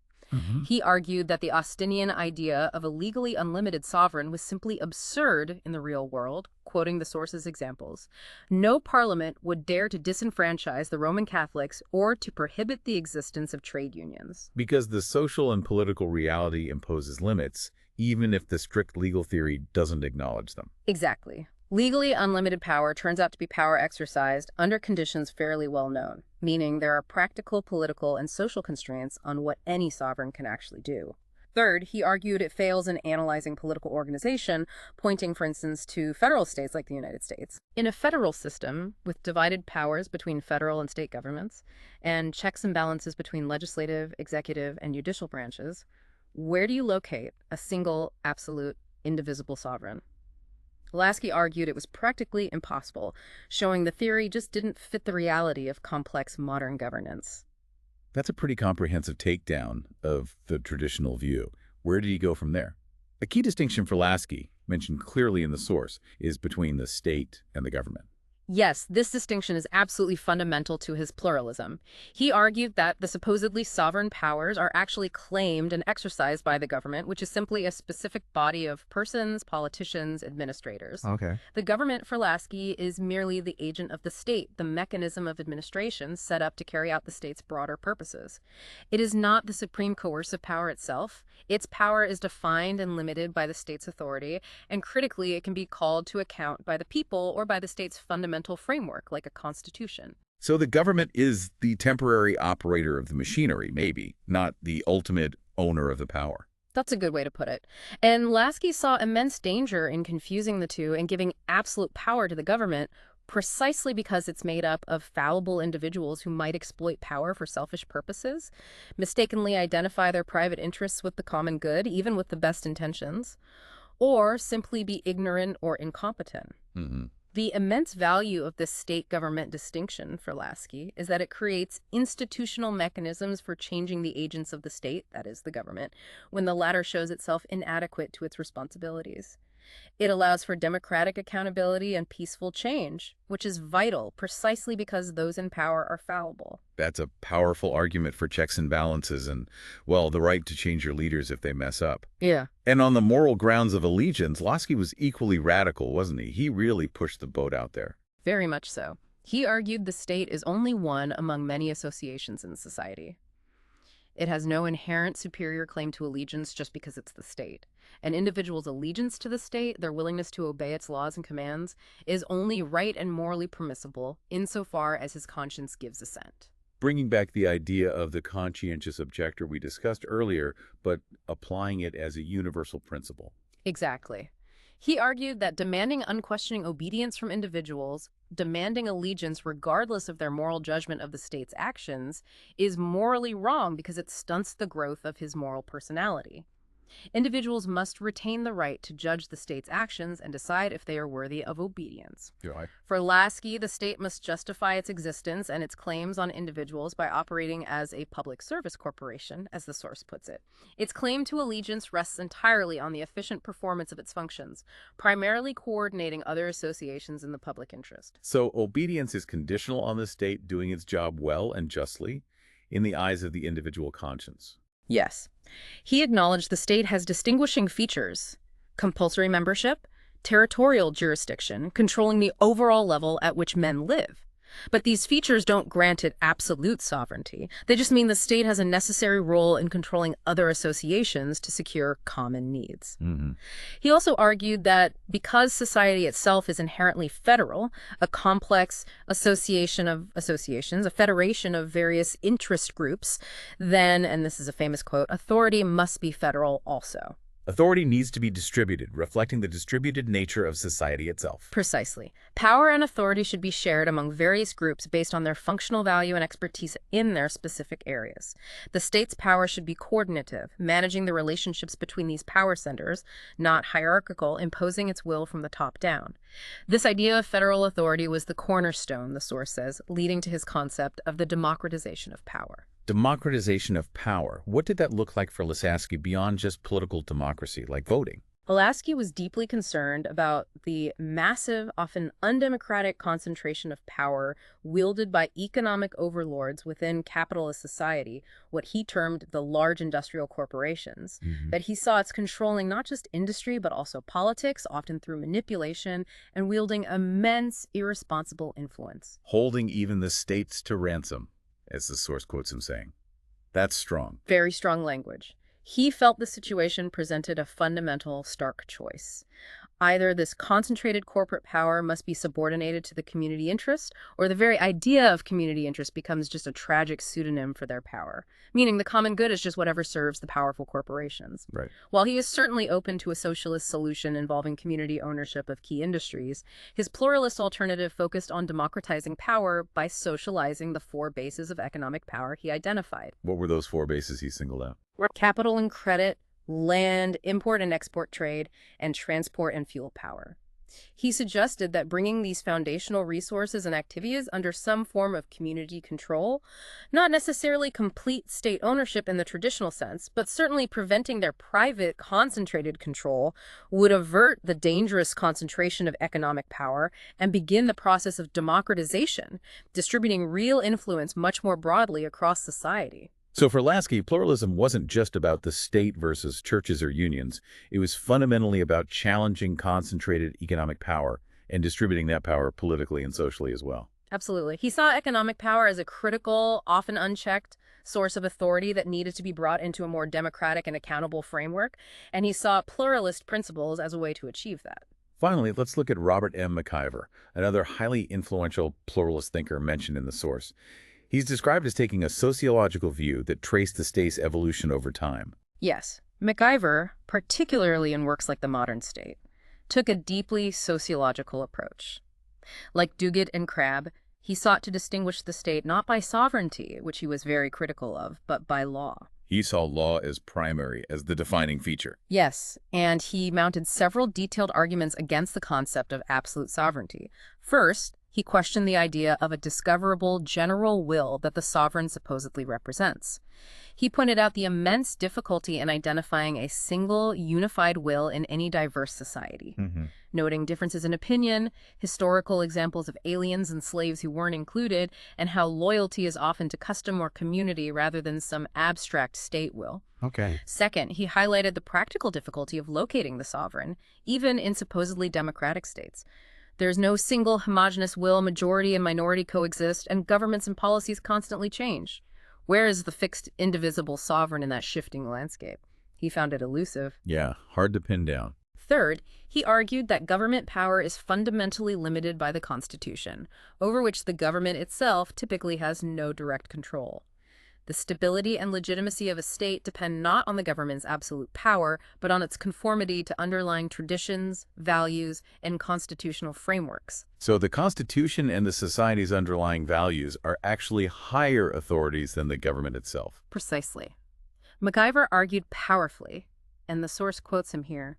He argued that the Austinian idea of a legally unlimited sovereign was simply absurd in the real world, quoting the source's examples. No parliament would dare to disenfranchise the Roman Catholics or to prohibit the existence of trade unions. Because the social and political reality imposes limits, even if the strict legal theory doesn't acknowledge them. Exactly. Legally unlimited power turns out to be power exercised under conditions fairly well known, meaning there are practical, political, and social constraints on what any sovereign can actually do. Third, he argued it fails in analyzing political organization, pointing, for instance, to federal states like the United States. In a federal system, with divided powers between federal and state governments, and checks and balances between legislative, executive, and judicial branches, where do you locate a single, absolute, indivisible sovereign? Lasky argued it was practically impossible, showing the theory just didn't fit the reality of complex modern governance. That's a pretty comprehensive takedown of the traditional view. Where did he go from there? A key distinction for Lasky, mentioned clearly in the source, is between the state and the government. Yes, this distinction is absolutely fundamental to his pluralism. He argued that the supposedly sovereign powers are actually claimed and exercised by the government, which is simply a specific body of persons, politicians, administrators. Okay. The government, for Lasky, is merely the agent of the state, the mechanism of administration set up to carry out the state's broader purposes. It is not the supreme coercive power itself. Its power is defined and limited by the state's authority, and critically, it can be called to account by the people or by the state's fundamental framework, like a constitution. So the government is the temporary operator of the machinery, maybe, not the ultimate owner of the power. That's a good way to put it. And Lasky saw immense danger in confusing the two and giving absolute power to the government precisely because it's made up of fallible individuals who might exploit power for selfish purposes, mistakenly identify their private interests with the common good, even with the best intentions, or simply be ignorant or incompetent. Mm-hmm. The immense value of this state-government distinction for Lasky is that it creates institutional mechanisms for changing the agents of the state, that is, the government, when the latter shows itself inadequate to its responsibilities. It allows for democratic accountability and peaceful change, which is vital precisely because those in power are fallible. That's a powerful argument for checks and balances and, well, the right to change your leaders if they mess up. Yeah. And on the moral grounds of allegiance, Lasky was equally radical, wasn't he? He really pushed the boat out there. Very much so. He argued the state is only one among many associations in society. It has no inherent superior claim to allegiance just because it's the state. An individual's allegiance to the state, their willingness to obey its laws and commands, is only right and morally permissible insofar as his conscience gives assent. Bringing back the idea of the conscientious objector we discussed earlier, but applying it as a universal principle. Exactly. He argued that demanding unquestioning obedience from individuals, demanding allegiance regardless of their moral judgment of the state's actions, is morally wrong because it stunts the growth of his moral personality. Individuals must retain the right to judge the state's actions and decide if they are worthy of obedience. Right. For Lasky, the state must justify its existence and its claims on individuals by operating as a public service corporation, as the source puts it. Its claim to allegiance rests entirely on the efficient performance of its functions, primarily coordinating other associations in the public interest. So obedience is conditional on the state doing its job well and justly in the eyes of the individual conscience. Yes. He acknowledged the state has distinguishing features: compulsory membership, territorial jurisdiction, controlling the overall level at which men live. But these features don't grant it absolute sovereignty. They just mean the state has a necessary role in controlling other associations to secure common needs. Mm-hmm. He also argued that because society itself is inherently federal, a complex association of associations, a federation of various interest groups, then, and this is a famous quote, authority must be federal also. Authority needs to be distributed, reflecting the distributed nature of society itself. Precisely. Power and authority should be shared among various groups based on their functional value and expertise in their specific areas. The state's power should be coordinative, managing the relationships between these power centers, not hierarchical, imposing its will from the top down. This idea of federal authority was the cornerstone, the source says, leading to his concept of the democratization of power. Democratization of power. What did that look like for Lasky beyond just political democracy, like voting? Lasky was deeply concerned about the massive, often undemocratic concentration of power wielded by economic overlords within capitalist society, what he termed the large industrial corporations, that he saw it's controlling not just industry, but also politics, often through manipulation, and wielding immense, irresponsible influence. Holding even the states to ransom, as the source quotes him saying. That's strong. Very strong language. He felt the situation presented a fundamental, stark choice. Either this concentrated corporate power must be subordinated to the community interest, or the very idea of community interest becomes just a tragic pseudonym for their power, meaning the common good is just whatever serves the powerful corporations. Right. While he is certainly open to a socialist solution involving community ownership of key industries, his pluralist alternative focused on democratizing power by socializing the four bases of economic power he identified. What were those four bases he singled out? Capital and credit, land, import and export trade, and transport and fuel power. He suggested that bringing these foundational resources and activities under some form of community control, not necessarily complete state ownership in the traditional sense, but certainly preventing their private, concentrated control, would avert the dangerous concentration of economic power and begin the process of democratization, distributing real influence much more broadly across society. So for Lasky, pluralism wasn't just about the state versus churches or unions. It was fundamentally about challenging concentrated economic power and distributing that power politically and socially as well. Absolutely. He saw economic power as a critical, often unchecked source of authority that needed to be brought into a more democratic and accountable framework, and he saw pluralist principles as a way to achieve that. Finally, let's look at Robert M. McIver, another highly influential pluralist thinker mentioned in the source. He's described as taking a sociological view that traced the state's evolution over time. Yes, McIver, particularly in works like The Modern State, took a deeply sociological approach. Like Duguid and Crabbe, he sought to distinguish the state not by sovereignty, which he was very critical of, but by law. He saw law as primary, as the defining feature. Yes, and he mounted several detailed arguments against the concept of absolute sovereignty. First, he questioned the idea of a discoverable general will that the sovereign supposedly represents. He pointed out the immense difficulty in identifying a single, unified will in any diverse society, noting differences in opinion, historical examples of aliens and slaves who weren't included, and how loyalty is often to custom or community rather than some abstract state will. Okay. Second, he highlighted the practical difficulty of locating the sovereign, even in supposedly democratic states. There's no single homogeneous will, majority and minority coexist, and governments and policies constantly change. Where is the fixed, indivisible sovereign in that shifting landscape? He found it elusive. Yeah, hard to pin down. Third, he argued that government power is fundamentally limited by the Constitution, over which the government itself typically has no direct control. The stability and legitimacy of a state depend not on the government's absolute power, but on its conformity to underlying traditions, values, and constitutional frameworks. So the Constitution and the society's underlying values are actually higher authorities than the government itself. Precisely. McIver argued powerfully, and the source quotes him here,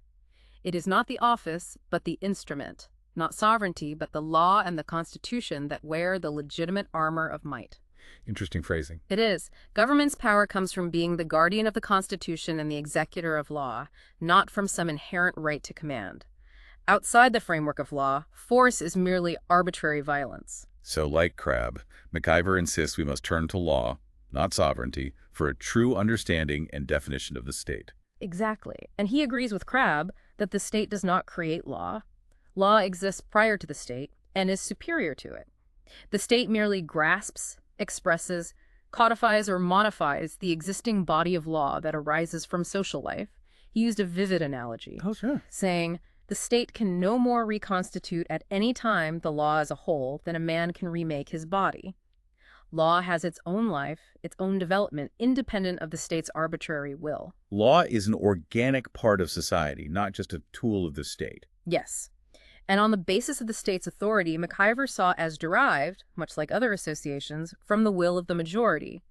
"It is not the office, but the instrument, not sovereignty, but the law and the Constitution that wear the legitimate armor of might." Interesting phrasing. It is. Government's power comes from being the guardian of the Constitution and the executor of law, not from some inherent right to command. Outside the framework of law, force is merely arbitrary violence. So like Crabbe, McIver insists we must turn to law, not sovereignty, for a true understanding and definition of the state. Exactly. And he agrees with Crabbe that the state does not create law. Law exists prior to the state and is superior to it. The state merely grasps, expresses, codifies, or modifies the existing body of law that arises from social life. He used a vivid analogy, saying, the state can no more reconstitute at any time the law as a whole than a man can remake his body. Law has its own life, its own development, independent of the state's arbitrary will. Law is an organic part of society, not just a tool of the state. Yes. And on the basis of the state's authority, McIver saw as derived, much like other associations, from the will of the majority.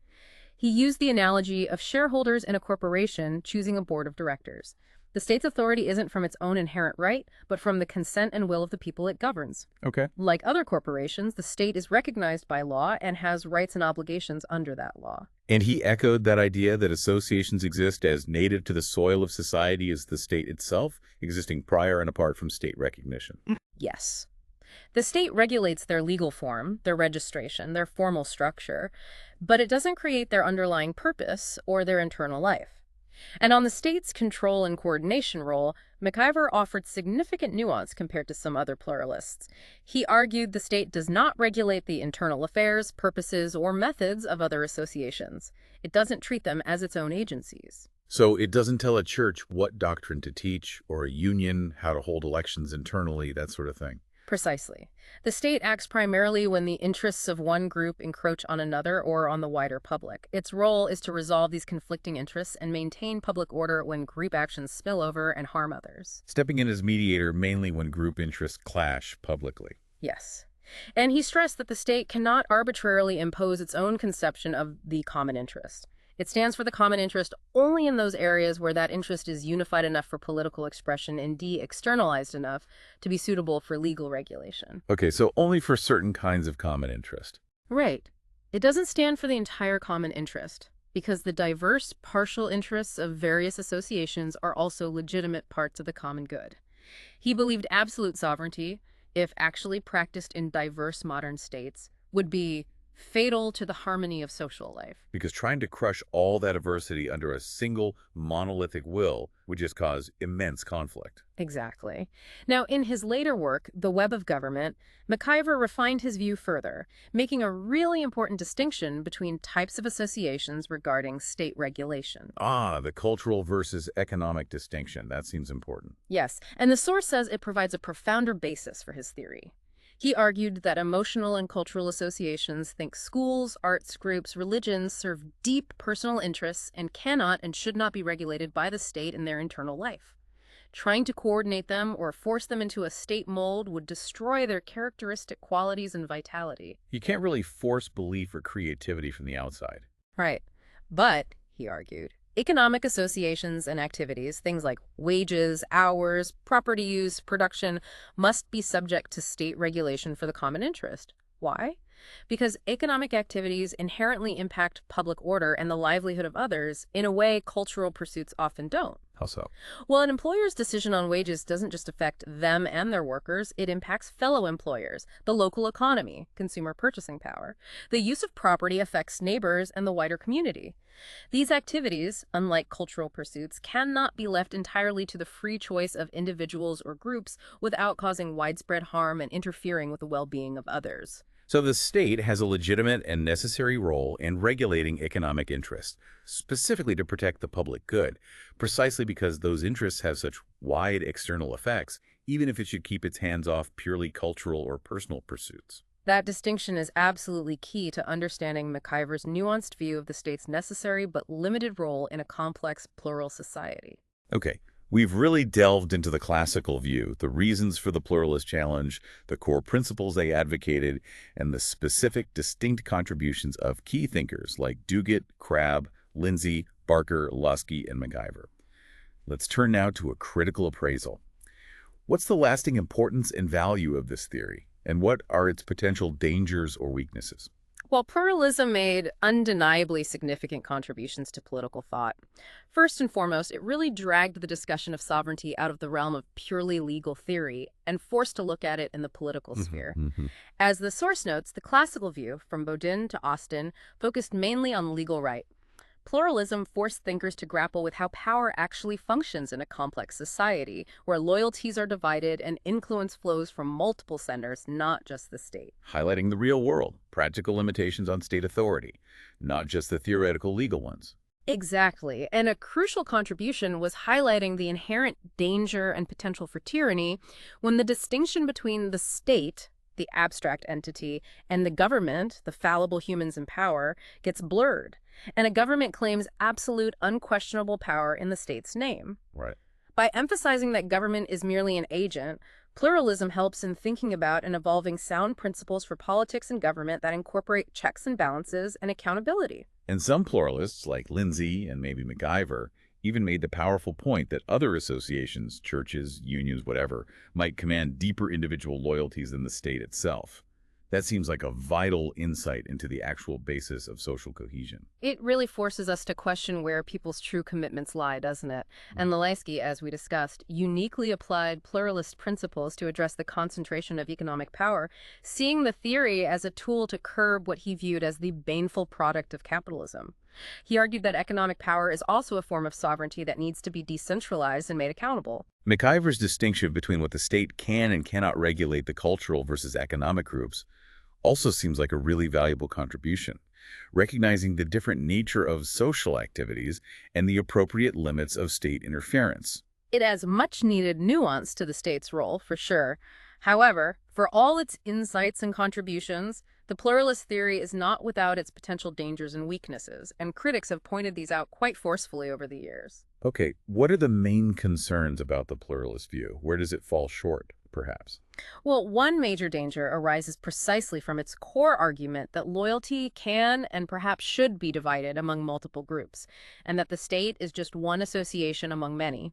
He used the analogy of shareholders in a corporation choosing a board of directors. The state's authority isn't from its own inherent right, but from the consent and will of the people it governs. Okay. Like other corporations, the state is recognized by law and has rights and obligations under that law. And he echoed that idea that associations exist as native to the soil of society as the state itself, existing prior and apart from state recognition. Yes. The state regulates their legal form, their registration, their formal structure, but it doesn't create their underlying purpose or their internal life. And on the state's control and coordination role, McIver offered significant nuance compared to some other pluralists. He argued the state does not regulate the internal affairs, purposes, or methods of other associations. It doesn't treat them as its own agencies. So it doesn't tell a church what doctrine to teach, or a union how to hold elections internally, that sort of thing. Precisely. The state acts primarily when the interests of one group encroach on another or on the wider public. Its role is to resolve these conflicting interests and maintain public order when group actions spill over and harm others. Stepping in as mediator mainly when group interests clash publicly. Yes. And he stressed that the state cannot arbitrarily impose its own conception of the common interest. It stands for the common interest only in those areas where that interest is unified enough for political expression and de-externalized enough to be suitable for legal regulation. Okay, so only for certain kinds of common interest. Right. It doesn't stand for the entire common interest, because the diverse partial interests of various associations are also legitimate parts of the common good. He believed absolute sovereignty, if actually practiced in diverse modern states, would be fatal to the harmony of social life. Because trying to crush all that diversity under a single monolithic will would just cause immense conflict. Exactly. Now, in his later work, The Web of Government, McIver refined his view further, making a really important distinction between types of associations regarding state regulation. Ah, the cultural versus economic distinction. That seems important. Yes, and the source says it provides a profounder basis for his theory. He argued that emotional and cultural associations, think schools, arts groups, religions, serve deep personal interests and cannot and should not be regulated by the state in their internal life. Trying to coordinate them or force them into a state mold would destroy their characteristic qualities and vitality. You can't really force belief or creativity from the outside. Right. But, he argued, economic associations and activities, things like wages, hours, property use, production, must be subject to state regulation for the common interest. Why? Because economic activities inherently impact public order and the livelihood of others in a way cultural pursuits often don't. How so? Well, an employer's decision on wages doesn't just affect them and their workers, it impacts fellow employers, the local economy, consumer purchasing power. The use of property affects neighbors and the wider community. These activities, unlike cultural pursuits, cannot be left entirely to the free choice of individuals or groups without causing widespread harm and interfering with the well-being of others. So the state has a legitimate and necessary role in regulating economic interests, specifically to protect the public good, precisely because those interests have such wide external effects, even if it should keep its hands off purely cultural or personal pursuits. That distinction is absolutely key to understanding McIver's nuanced view of the state's necessary but limited role in a complex, plural society. Okay, we've really delved into the classical view, the reasons for the pluralist challenge, the core principles they advocated, and the specific, distinct contributions of key thinkers like Duguid, Crabb, Lindsay, Barker, Lusky, and McIver. Let's turn now to a critical appraisal. What's the lasting importance and value of this theory, and what are its potential dangers or weaknesses? While pluralism made undeniably significant contributions to political thought, first and foremost, it really dragged the discussion of sovereignty out of the realm of purely legal theory and forced to look at it in the political sphere. As the source notes, the classical view, from Bodin to Austin, focused mainly on legal right. Pluralism forced thinkers to grapple with how power actually functions in a complex society, where loyalties are divided and influence flows from multiple centers, not just the state. Highlighting the real world, practical limitations on state authority, not just the theoretical legal ones. Exactly. And a crucial contribution was highlighting the inherent danger and potential for tyranny when the distinction between the state, the abstract entity, and the government, the fallible humans in power, gets blurred. And a government claims absolute, unquestionable power in the state's name. Right. By emphasizing that government is merely an agent, pluralism helps in thinking about and evolving sound principles for politics and government that incorporate checks and balances and accountability. And some pluralists, like Lindsay and maybe McIver, even made the powerful point that other associations, churches, unions, whatever, might command deeper individual loyalties than the state itself. That seems like a vital insight into the actual basis of social cohesion. It really forces us to question where people's true commitments lie, doesn't it? And Lelaysky, as we discussed, uniquely applied pluralist principles to address the concentration of economic power, seeing the theory as a tool to curb what he viewed as the baneful product of capitalism. He argued that economic power is also a form of sovereignty that needs to be decentralized and made accountable. McIver's distinction between what the state can and cannot regulate the cultural versus economic groups also seems like a really valuable contribution, recognizing the different nature of social activities and the appropriate limits of state interference. It adds much-needed nuance to the state's role, for sure. However, for all its insights and contributions, the pluralist theory is not without its potential dangers and weaknesses, and critics have pointed these out quite forcefully over the years. Okay, what are the main concerns about the pluralist view? Where does it fall short? perhaps? Well, one major danger arises precisely from its core argument that loyalty can and perhaps should be divided among multiple groups, and that the state is just one association among many.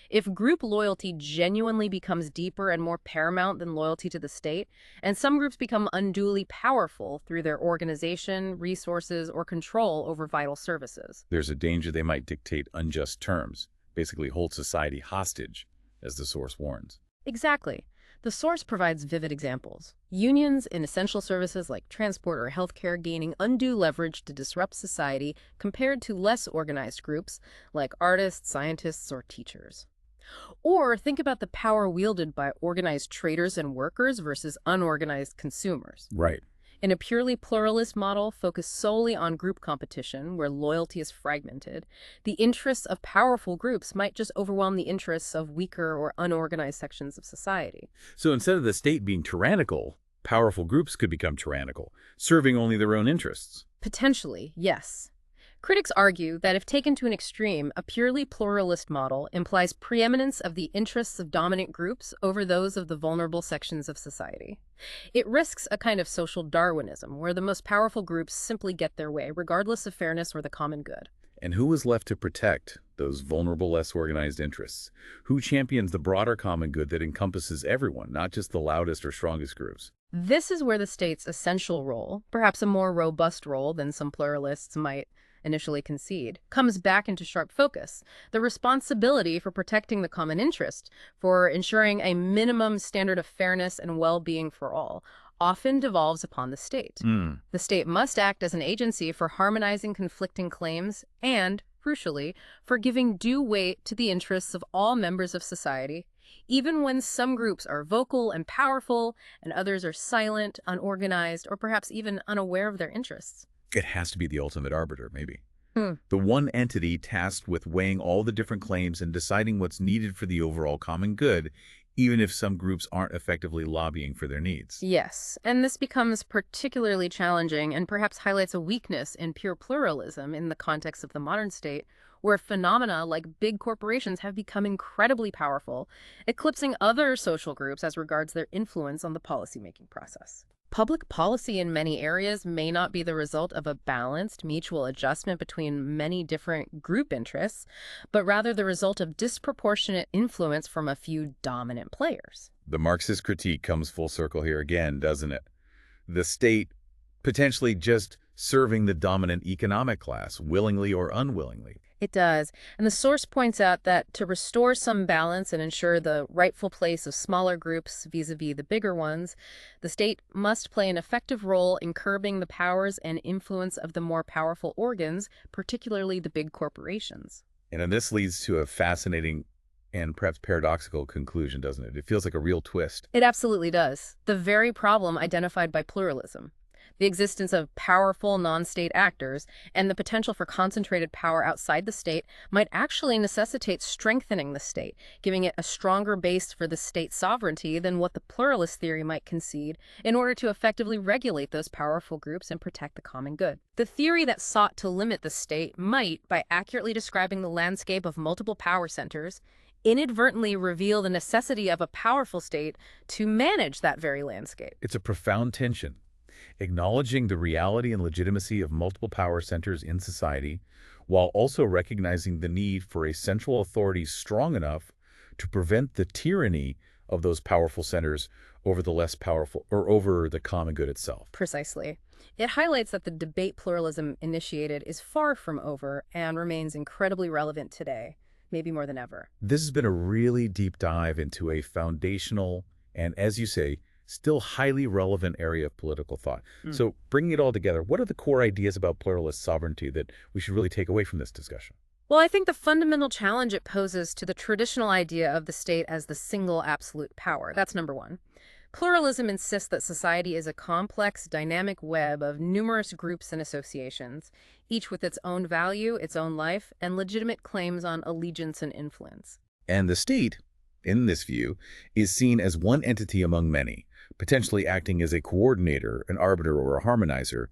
If group loyalty genuinely becomes deeper and more paramount than loyalty to the state, and some groups become unduly powerful through their organization, resources, or control over vital services. There's a danger they might dictate unjust terms, basically hold society hostage, as the source warns. Exactly. The source provides vivid examples. Unions in essential services like transport or healthcare gaining undue leverage to disrupt society compared to less organized groups like artists, scientists, or teachers. Or think about the power wielded by organized traders and workers versus unorganized consumers. Right. In a purely pluralist model focused solely on group competition, where loyalty is fragmented, the interests of powerful groups might just overwhelm the interests of weaker or unorganized sections of society. So instead of the state being tyrannical, powerful groups could become tyrannical, serving only their own interests. Potentially, yes. Critics argue that if taken to an extreme, a purely pluralist model implies preeminence of the interests of dominant groups over those of the vulnerable sections of society. It risks a kind of social Darwinism, where the most powerful groups simply get their way, regardless of fairness or the common good. And who is left to protect those vulnerable, less organized interests? Who champions the broader common good that encompasses everyone, not just the loudest or strongest groups? This is where the state's essential role, perhaps a more robust role than some pluralists might initially concede, comes back into sharp focus. The responsibility for protecting the common interest, for ensuring a minimum standard of fairness and well-being for all, often devolves upon the state. The state must act as an agency for harmonizing conflicting claims and, crucially, for giving due weight to the interests of all members of society, even when some groups are vocal and powerful and others are silent, unorganized, or perhaps even unaware of their interests. It has to be the ultimate arbiter, maybe. The one entity tasked with weighing all the different claims and deciding what's needed for the overall common good, even if some groups aren't effectively lobbying for their needs. Yes, and this becomes particularly challenging and perhaps highlights a weakness in pure pluralism in the context of the modern state, where phenomena like big corporations have become incredibly powerful, eclipsing other social groups as regards their influence on the policymaking process. Public policy in many areas may not be the result of a balanced mutual adjustment between many different group interests, but rather the result of disproportionate influence from a few dominant players. The Marxist critique comes full circle here again, doesn't it? The state potentially just serving the dominant economic class, willingly or unwillingly. It does. And the source points out that to restore some balance and ensure the rightful place of smaller groups vis-a-vis the bigger ones, the state must play an effective role in curbing the powers and influence of the more powerful organs, particularly the big corporations. And this leads to a fascinating and perhaps paradoxical conclusion, doesn't it? It feels like a real twist. It absolutely does. The very problem identified by pluralism. The existence of powerful non-state actors and the potential for concentrated power outside the state might actually necessitate strengthening the state, giving it a stronger base for the state sovereignty than what the pluralist theory might concede in order to effectively regulate those powerful groups and protect the common good. The theory that sought to limit the state might, by accurately describing the landscape of multiple power centers, inadvertently reveal the necessity of a powerful state to manage that very landscape. It's a profound tension. Acknowledging the reality and legitimacy of multiple power centers in society, while also recognizing the need for a central authority strong enough to prevent the tyranny of those powerful centers over the less powerful or over the common good itself. Precisely. It highlights that the debate pluralism initiated is far from over and remains incredibly relevant today, maybe more than ever. This has been a really deep dive into a foundational and, as you say, still highly relevant area of political thought. So bringing it all together, what are the core ideas about pluralist sovereignty that we should really take away from this discussion? Well, I think the fundamental challenge it poses to the traditional idea of the state as the single absolute power. That's number one. Pluralism insists that society is a complex, dynamic web of numerous groups and associations, each with its own value, its own life, and legitimate claims on allegiance and influence. And the state, in this view, is seen as one entity among many, potentially acting as a coordinator, an arbiter, or a harmonizer,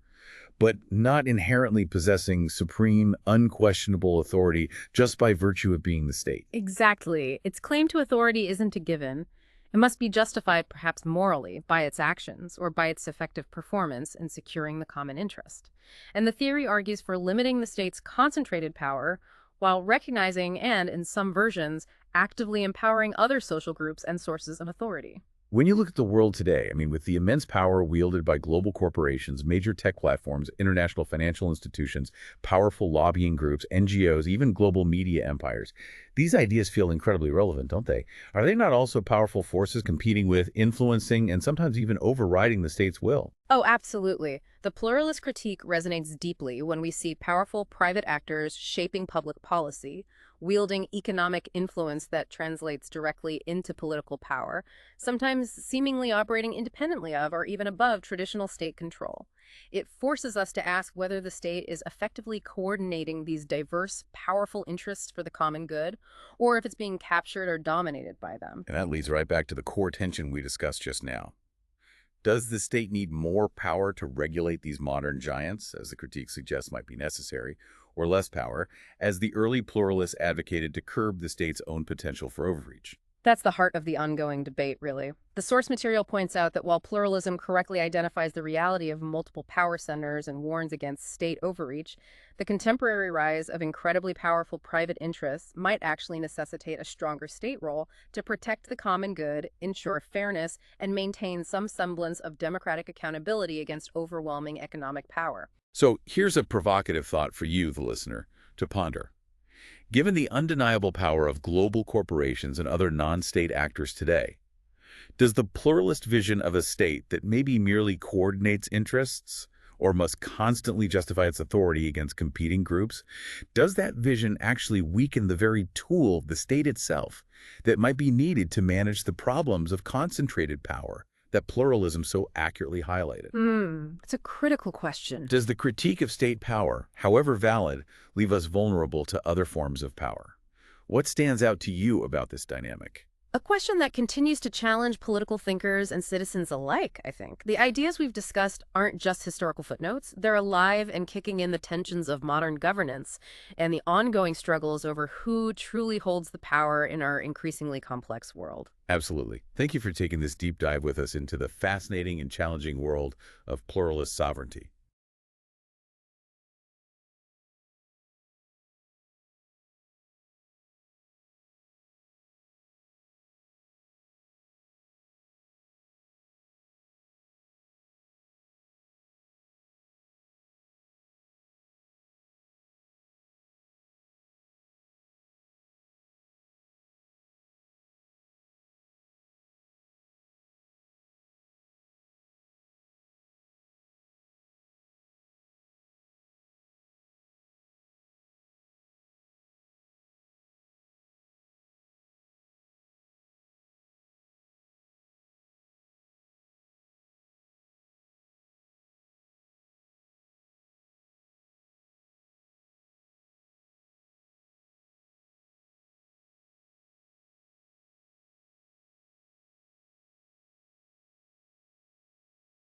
but not inherently possessing supreme, unquestionable authority just by virtue of being the state. Exactly. Its claim to authority isn't a given, It must be justified perhaps morally by its actions or by its effective performance in securing the common interest. And the theory argues for limiting the state's concentrated power while recognizing and, in some versions, actively empowering other social groups and sources of authority. When you look at the world today, I mean, with the immense power wielded by global corporations, major tech platforms, international financial institutions, powerful lobbying groups, NGOs, even global media empires, these ideas feel incredibly relevant, don't they? Are they not also powerful forces competing with, influencing, and sometimes even overriding the state's will? Oh, absolutely. The pluralist critique resonates deeply when we see powerful private actors shaping public policy, wielding economic influence that translates directly into political power, sometimes seemingly operating independently of or even above traditional state control. It forces us to ask whether the state is effectively coordinating these diverse, powerful interests for the common good, or if it's being captured or dominated by them. And that leads right back to the core tension we discussed just now. Does the state need more power to regulate these modern giants, as the critique suggests might be necessary, or less power, as the early pluralists advocated to curb the state's own potential for overreach? That's the heart of the ongoing debate, really. The source material points out that while pluralism correctly identifies the reality of multiple power centers and warns against state overreach, the contemporary rise of incredibly powerful private interests might actually necessitate a stronger state role to protect the common good, ensure fairness, and maintain some semblance of democratic accountability against overwhelming economic power. So here's a provocative thought for you, the listener, to ponder. Given the undeniable power of global corporations and other non-state actors today, does the pluralist vision of a state that maybe merely coordinates interests or must constantly justify its authority against competing groups, does that vision actually weaken the very tool, the state itself, that might be needed to manage the problems of concentrated power that pluralism so accurately highlighted? It's a critical question. Does the critique of state power, however valid, leave us vulnerable to other forms of power? What stands out to you about this dynamic? A question that continues to challenge political thinkers and citizens alike, I think. The ideas we've discussed aren't just historical footnotes. They're alive and kicking in the tensions of modern governance and the ongoing struggles over who truly holds the power in our increasingly complex world. Absolutely. Thank you for taking this deep dive with us into the fascinating and challenging world of pluralist sovereignty.